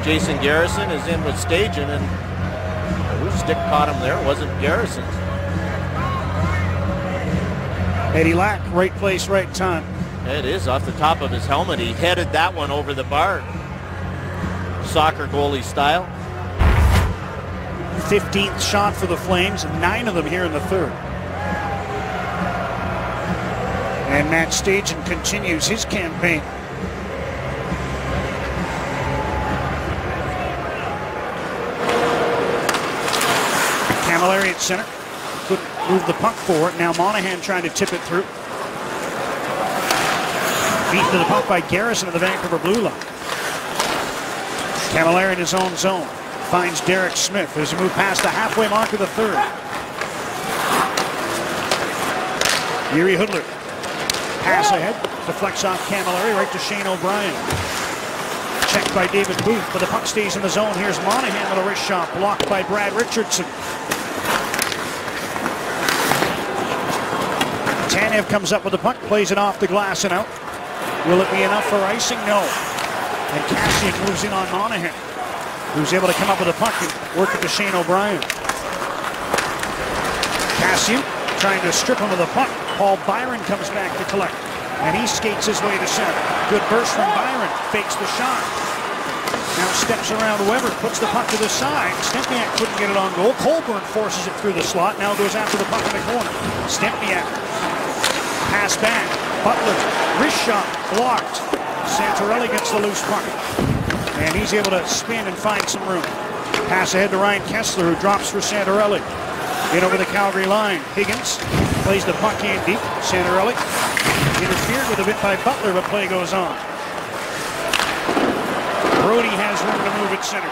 Jason Garrison is in with Stajan, and whose stick caught him there? It wasn't Garrison's. Eddie Lack, right place, right time. It is off the top of his helmet. He headed that one over the bar. Soccer goalie style. 15th shot for the Flames, 9 of them here in the third. And Matt Stajan continues his campaign. Camilleri at center. Couldn't move the puck forward. Now Monahan trying to tip it through. Beat to the puck by Garrison of the Vancouver Blue Line. Camilleri in his own zone. Finds Derek Smith as he moves past the halfway mark of the third. Yuri Hudler. Pass ahead. Deflects off Camilleri right to Shane O'Brien. Checked by David Booth, but the puck stays in the zone. Here's Monahan with a wrist shot. Blocked by Brad Richardson. Tanev comes up with the puck, plays it off the glass and out. Will it be enough for icing? No. And Kassian moves in on Monahan, who's able to come up with a puck and work it to Shane O'Brien. Kassian trying to strip him of the puck. Paul Byron comes back to collect, and he skates his way to center. Good burst from Byron, fakes the shot. Now steps around Weber, puts the puck to the side. Stempniak couldn't get it on goal. Colburn forces it through the slot, now goes after the puck in the corner. Stempniak, pass back. Butler, wrist shot, blocked. Santorelli gets the loose puck, and he's able to spin and find some room. Pass ahead to Ryan Kessler, who drops for Santorelli. In over the Calgary line. Higgins plays the puck in deep. Santorelli interfered with a bit by Butler, but play goes on. Brody has room to move at center.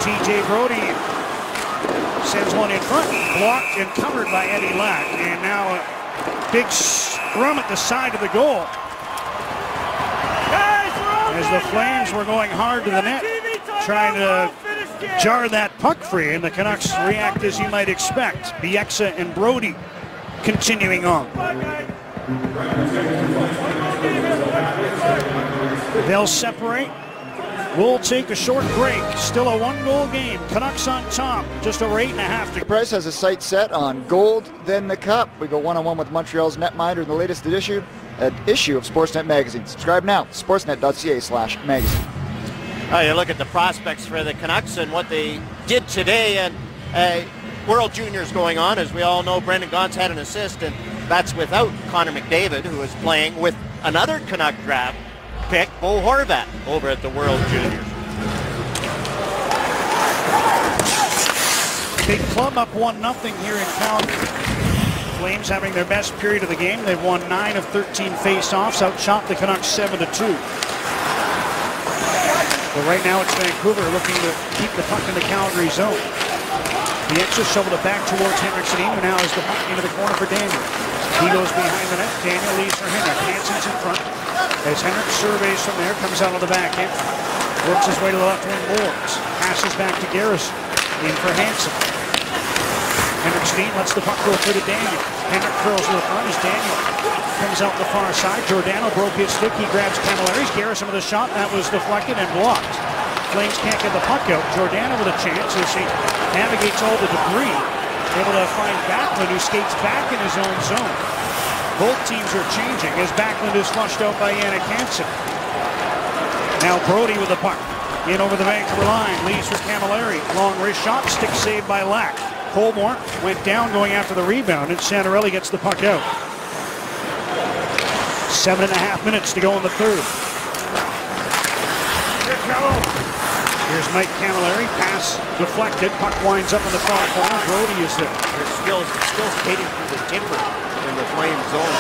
TJ Brody sends one in front, blocked and covered by Eddie Lack, and now a big scrum at the side of the goal. As the Flames were going hard to the net, trying to jar that puck free, and the Canucks react as you might expect. Bieksa and Brody continuing on. They'll separate. We'll take a short break. Still a 1-goal game. Canucks on top. Just over 8.5 to... Price has a sight set on gold, then the cup. We go one-on-one with Montreal's netminder in the latest issue of Sportsnet magazine. Subscribe now. Sportsnet.ca/magazine. You look at the prospects for the Canucks and what they did today, and World Juniors going on. As we all know, Brendan Gaunce had an assist, and that's without Connor McDavid, who is playing with another Canuck draft pick, Bo Horvat, over at the World Juniors. Big club up 1-0 here in Calgary. Flames having their best period of the game. They've won 9 of 13 face-offs, outshot the Canucks 7-2. But right now it's Vancouver looking to keep the puck in the Calgary zone. The extra shoveled it back towards Henrik Sedin, who now has the puck into the corner for Daniel. He goes behind the net. Daniel leaves for Henrik. Hansen's in front. As Henrik surveys from there, comes out of the back end. Works his way to the left wing boards. Passes back to Garrison. In for Hansen. Henrik Steen lets the puck go through to Daniel. Henrik curls to the front as Daniel comes out the far side. Giordano broke his stick. He grabs Camilleri. Garrison with a shot. That was deflected and blocked. Flames can't get the puck out. Giordano with a chance as he navigates all the debris. Able to find Backlund, who skates back in his own zone. Both teams are changing as Backlund is flushed out by Jannik Hansen. Now Brody with the puck. In over the Vancouver line. Leaves for Camilleri. Long wrist shot. Stick saved by Lack. Colborne went down going after the rebound, and Santorelli gets the puck out. 7.5 minutes to go in the third. Here's Mike Camilleri. Pass deflected. Puck winds up in the far corner. Brody is there. They're still skating through the timber in the Flame zone.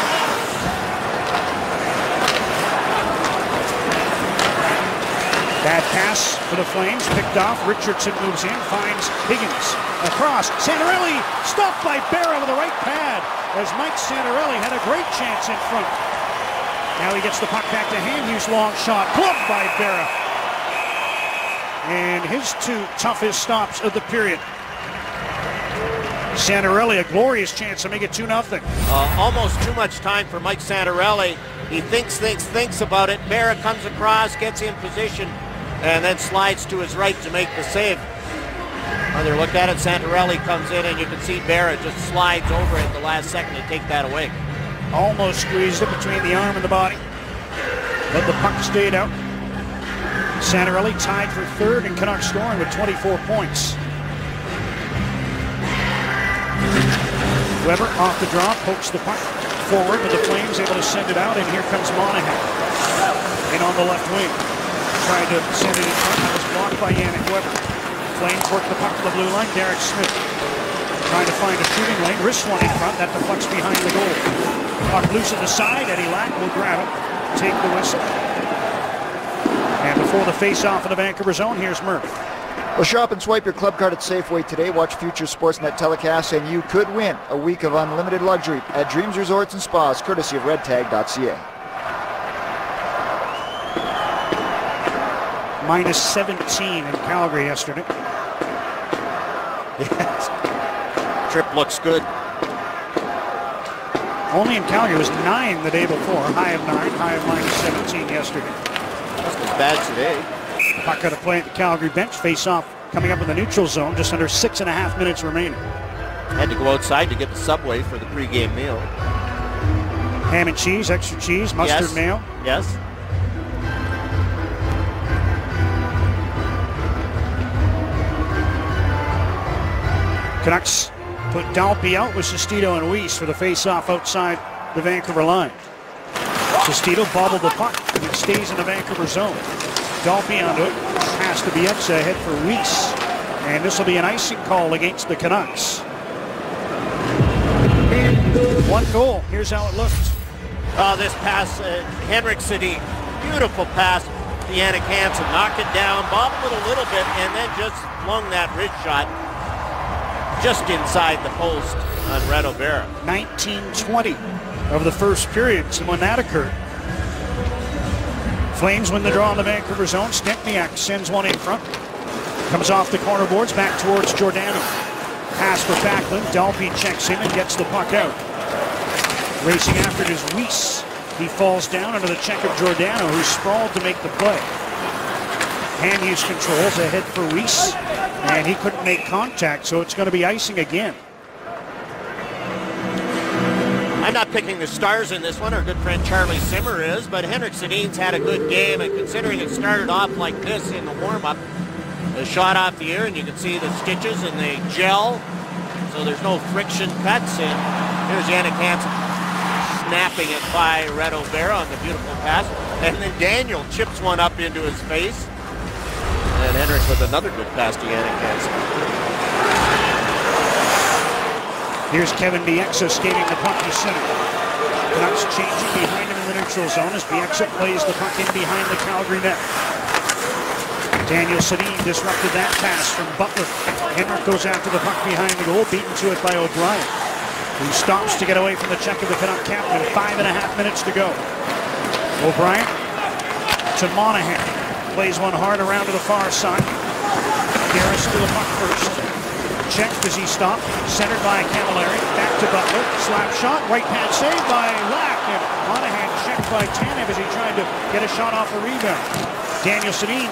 Bad pass for the Flames, picked off. Richardson moves in, finds Higgins. Across, Santorelli stopped by Berra with the right pad as Mike Santorelli had a great chance in front. Now he gets the puck back to Hamhuis, long shot, clubbed by Berra. And his two toughest stops of the period. Santorelli, a glorious chance to make it 2-0. Almost too much time for Mike Santorelli. He thinks about it. Berra comes across, gets in position, and then slides to his right to make the save. Another look at it, Santorelli comes in, and you can see Berra just slides over at the last second to take that away. Almost squeezed it between the arm and the body, but the puck stayed out. Santorelli tied for third in Canucks scoring with 24 points. Weber off the draw, pokes the puck forward, but the Flames able to send it out, and here comes Monahan. In on the left wing. Tried to send it in front. That was blocked by Yannick Weber. Flames work the puck to the blue line. Derek Smith trying to find a shooting lane. Wrist one in front. That deflects behind the goal. Puck loose at the side. Eddie Lack will grab it. Take the whistle. And before the face-off in the Vancouver zone, here's Murph. Well, shop and swipe your club card at Safeway today. Watch future Sportsnet telecasts, and you could win a week of unlimited luxury at Dreams Resorts and Spas, courtesy of redtag.ca. Minus 17 in Calgary yesterday. Yes. Trip looks good. Only in Calgary was 9 the day before. High of 9, high of minus 17 yesterday. That's as bad today. Puck out of play at the Calgary bench. Face off coming up in the neutral zone. Just under 6.5 minutes remaining. Had to go outside to get the Subway for the pregame meal. Ham and cheese, extra cheese, mustard mayo. Yes. Canucks put Dalpe out with Sestito and Weiss for the face-off outside the Vancouver line. Sestito bobbled the puck, and it stays in the Vancouver zone. Dalpe onto it, pass to Bieksa, ahead for Weiss. And this will be an icing call against the Canucks. 1 goal, here's how it looked. Oh, this pass, Henrik Sedin, beautiful pass to Jannik Hansen. Knocked it down, bobbled it a little bit, and then just flung that wrist shot just inside the post on Reto Berra. 19:20 of the first period when that occurred. Flames win the draw in the Vancouver zone. Stempniak sends one in front. Comes off the corner boards back towards Giordano. Pass for Backlund. Dalpe checks in and gets the puck out. Racing after it is Weiss. He falls down under the check of Giordano, who sprawled to make the play. Hamhuis controls ahead for Weiss, and he couldn't make contact, so it's going to be icing again. I'm not picking the stars in this one. Our good friend Charlie Simmer is, but Henrik Sedin's had a good game, and considering it started off like this in the warm-up, the shot off the air, and you can see the stitches and the gel, so there's no friction cuts, and here's Jannik Hansen snapping it by Reto Berra on the beautiful pass, and then Daniel chips one up into his face, and Henrik with another good pass to Jannik Hansen. Here's Kevin Bieksa skating the puck to center. Canucks changing behind him in the neutral zone as Bieksa plays the puck in behind the Calgary net. Daniel Sedin disrupted that pass from Butler. Henrik goes after the puck behind the goal, beaten to it by O'Brien, who stops to get away from the check of the Canuck captain. 5.5 minutes to go. O'Brien to Monahan. plays one hard around to the far side. Garrison to the puck first. Checked as he stopped. Centered by Camilleri. Back to Butler. Slap shot. Right pad save by Lack. And Monahan checked by Tanev as he tried to get a shot off a rebound. Daniel Sedin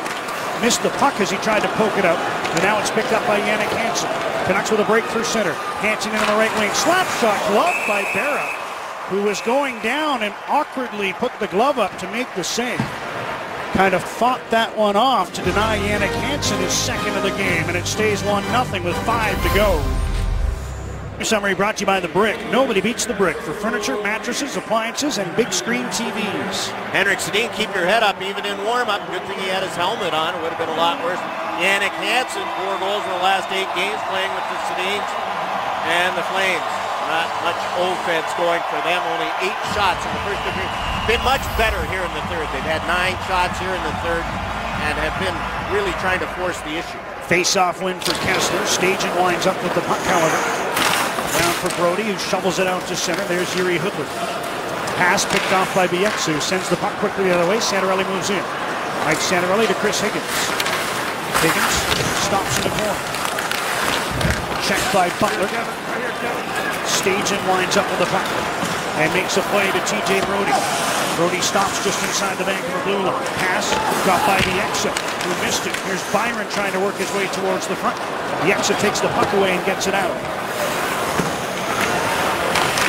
missed the puck as he tried to poke it out. And now it's picked up by Jannik Hansen. Canucks with a break through center. Hansen in on the right wing. Slap shot gloved by Berra, who was going down and awkwardly put the glove up to make the save. Kind of fought that one off to deny Jannik Hansen his second of the game, and it stays 1-0 with 5 to go. Summary brought to you by The Brick. Nobody beats The Brick for furniture, mattresses, appliances, and big screen TVs. Henrik Sedin, keep your head up even in warm-up. Good thing he had his helmet on. It would have been a lot worse. Jannik Hansen, 4 goals in the last 8 games playing with the Sedins and the Flames. Not much offense going for them. Only 8 shots in the first period. Been much better here in the third. They've had 9 shots here in the third and have been really trying to force the issue. Face-off win for Kessler. Stajan winds up with the puck, however. Down for Brody, who shovels it out to center. There's Jiri Hudler. Pass picked off by Bieksa, who sends the puck quickly the other way. Santorelli moves in. Mike Santorelli to Chris Higgins. Higgins stops in the corner. Checked by Butler. Stajan winds up with the puck and makes a play to TJ Brody. Brody stops just inside the Vancouver blue line. Pass got by Bieksa, who missed it. Here's Byron trying to work his way towards the front. Bieksa takes the puck away and gets it out.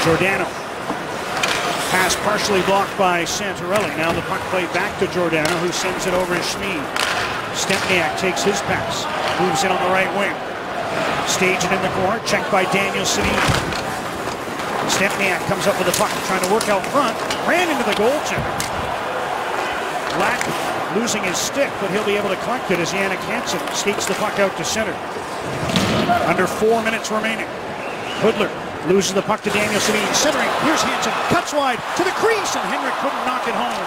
Giordano. Pass partially blocked by Santorelli. Now the puck played back to Giordano, who sends it over to Schmid. Stempniak takes his pass. Moves in on the right wing. Stajan in the corner. Checked by Daniel Sedin. Stempniak comes up with the puck, trying to work out front. Ran into the goaltender. Lack losing his stick, but he'll be able to collect it as Jannik Hansen skates the puck out to center. Under 4 minutes remaining. Hudler loses the puck to Daniel Sedin. Centering. Here's Hansen. Cuts wide to the crease, and Henrik couldn't knock it home.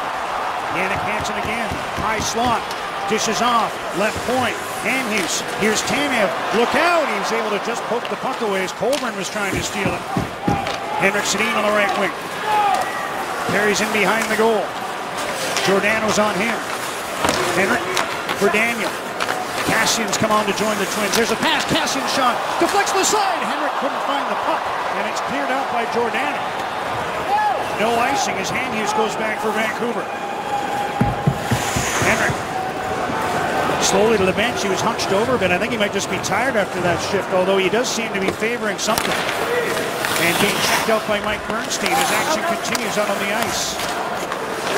Jannik Hansen again. High slot. Dishes off. Left point. Anhus. Here's Tanev. Look out. He was able to just poke the puck away as Colburn was trying to steal it. Henrik Sedin on the right wing. Carries in behind the goal. Giordano's on him. Henrik for Daniel. Cassian's come on to join the Twins. There's a pass. Cassian shot. Deflects the side. Henrik couldn't find the puck. And it's cleared out by Giordano. No icing as Anhus goes back for Vancouver. Henrik. Slowly to the bench. He was hunched over, but I think he might just be tired after that shift, although he does seem to be favoring something. And being checked out by Mike Bernstein as action continues out on the ice.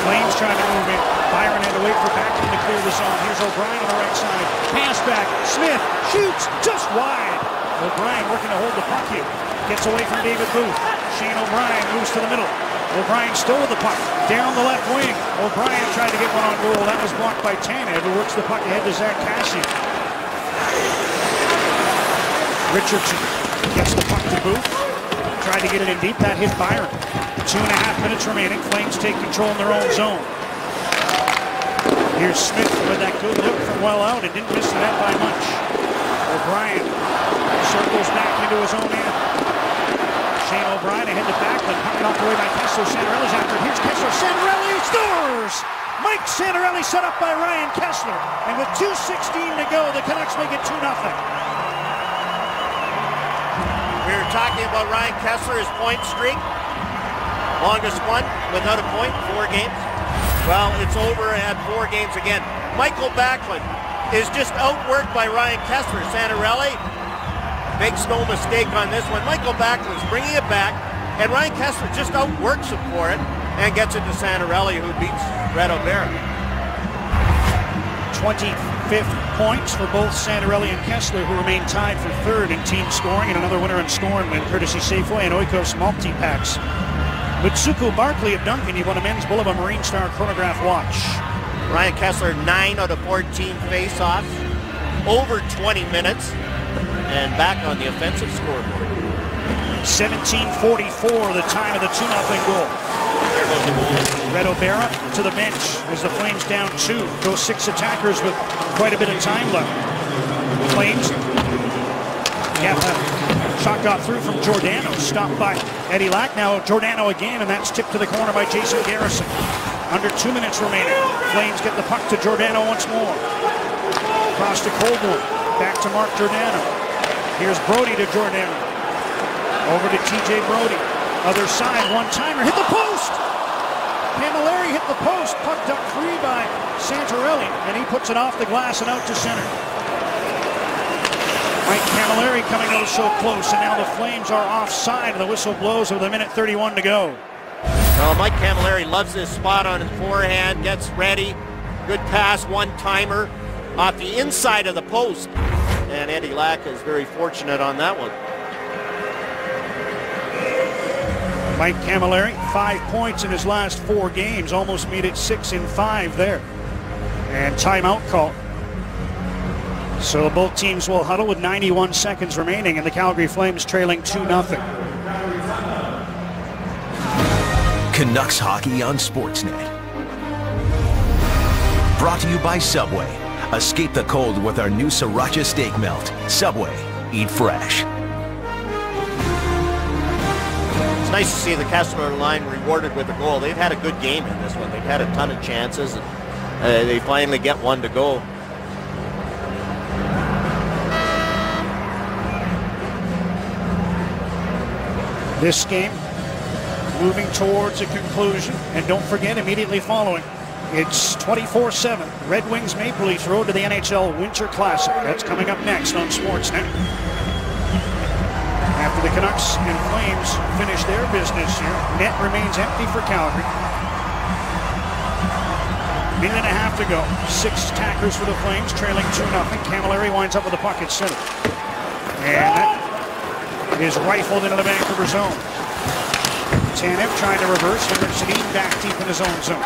Flames trying to move in. Byron had to wait for Backlund to clear the zone. Here's O'Brien on the right side. Pass back. Smith shoots just wide. O'Brien working to hold the puck here. Gets away from David Booth. Shane O'Brien moves to the middle. O'Brien still with the puck. Down the left wing. O'Brien tried to get one on goal. That was blocked by Tanev, who works the puck ahead to Zach Cassian. Richardson gets the puck to Booth. Tried to get it in deep. That hit Byron. 2.5 minutes remaining. Flames take control in their own zone. Here's Smith with that good look from well out and didn't miss the net by much. O'Brien circles back into his own end. Shane O'Brien ahead to Backlund. Puck knocked away by Kessler. Santorelli's after it. Here's Kessler. Santorelli scores! Mike Santorelli set up by Ryan Kessler. And with 2:16 to go, the Canucks make it 2-0. We were talking about Ryan Kessler, his point streak. Longest one without a point, 4 games. Well, it's over at 4 games again. Michael Backlund is just outworked by Ryan Kessler. Santorelli makes no mistake on this one. Michael Backlund's bringing it back, and Ryan Kessler just outworks him for it and gets it to Santorelli, who beats Reto Berra. 25th points for both Santorelli and Kessler, who remain tied for 3rd in team scoring, and another winner in scoring win, courtesy Safeway and Oikos multi-packs. Mitsuko Barkley of Duncan, you won a men's Bulova Marine Star chronograph watch. Ryan Kessler, 9 out of 14 face-offs, over 20 minutes, and back on the offensive scoreboard. 17:44, the time of the 2-0 goal. There goes the goal. Reto Berra to the bench as the Flames down 2. Those 6 attackers with quite a bit of time left. Flames. Yeah, shot got through from Giordano. Stopped by Eddie Lack. Now Giordano again, and that's tipped to the corner by Jason Garrison. Under 2 minutes remaining. Flames get the puck to Giordano once more. Across to Colborne. Back to Mark Giordano. Here's Brody to Giordano. Over to TJ Brody. Other side, one-timer. Hit the post! Camilleri hit the post. Puck ducked free by Santorelli. And he puts it off the glass and out to center. Mike Camilleri coming out so close, and now the Flames are offside, and the whistle blows with 1:31 to go. Well, Mike Camilleri loves this spot on his forehand, gets ready. Good pass, one-timer off the inside of the post. And Eddie Lack is very fortunate on that one. Mike Camilleri, 5 points in his last 4 games, almost made it 6 in 5 there. And timeout call. So both teams will huddle with 91 seconds remaining, and the Calgary Flames trailing 2-0. Canucks hockey on Sportsnet. Brought to you by Subway. Escape the cold with our new Sriracha steak melt. Subway. Eat fresh. It's nice to see the Kessler line rewarded with a goal. They've had a good game in this one. They've had a ton of chances, and they finally get one to go. This game moving towards a conclusion, and don't forget, immediately following, it's 24/7 Red Wings Maple Leafs road to the NHL Winter Classic. That's coming up next on Sportsnet. After the Canucks and Flames finish their business here, net remains empty for Calgary. Minute and a half to go. 6 attackers for the Flames, trailing 2-0. Camilleri winds up with the puck at center. And that is rifled into the Vancouver zone. Tanev trying to reverse. Henrik Sedin back deep in his own zone.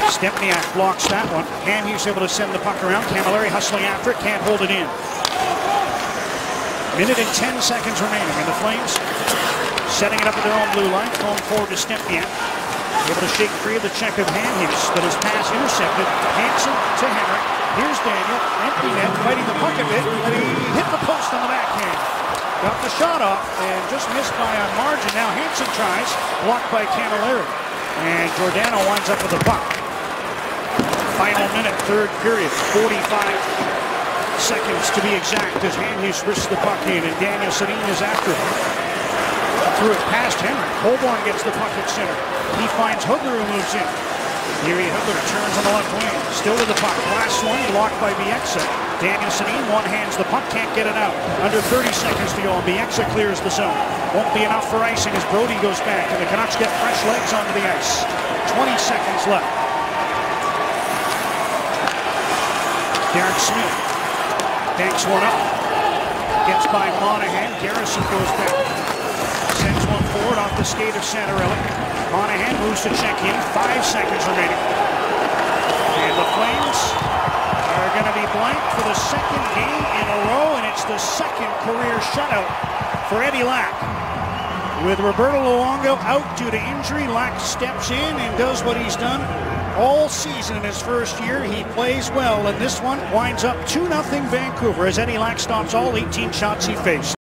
Stempniak blocks that one. Hamhuis able to send the puck around. Camilleri hustling after it. Can't hold it in. Minute and 10 seconds remaining. And the Flames setting it up at their own blue line. Throwing forward to Stempniak. Able to shake free of the check of Hamhuis. But his pass intercepted. Hansen to Henrik. Here's Daniel. Empty net. Fighting the puck a bit. And he hit the post on the backhand. Got the shot off and just missed by a margin. Now Hansen tries, blocked by Camilleri. And Giordano winds up with the puck. Final minute, third period, 45 seconds to be exact as Hamhuis risks the puck in, and Daniel Sedin is after him. Threw it past Henrik. Colborne gets the puck at center. He finds Hudler who moves in. Jiri Hudler turns on the left wing. Still with the puck. Last one blocked by Bieksa. Daniel Sedin one-hands the puck, can't get it out. Under 30 seconds to go, and Bieksa clears the zone. Won't be enough for icing as Brody goes back, and the Canucks get fresh legs onto the ice. 20 seconds left. Derek Smith banks one up. Gets by Monahan. Garrison goes back. Sends one forward off the skate of Santorelli. Monahan moves to check in. 5 seconds remaining. And the Flames are going to be blanked for the second game in a row, and it's the second career shutout for Eddie Lack. With Roberto Luongo out due to injury, Lack steps in and does what he's done all season in his first year. He plays well, and this one winds up 2-0 Vancouver as Eddie Lack stops all 18 shots he faced.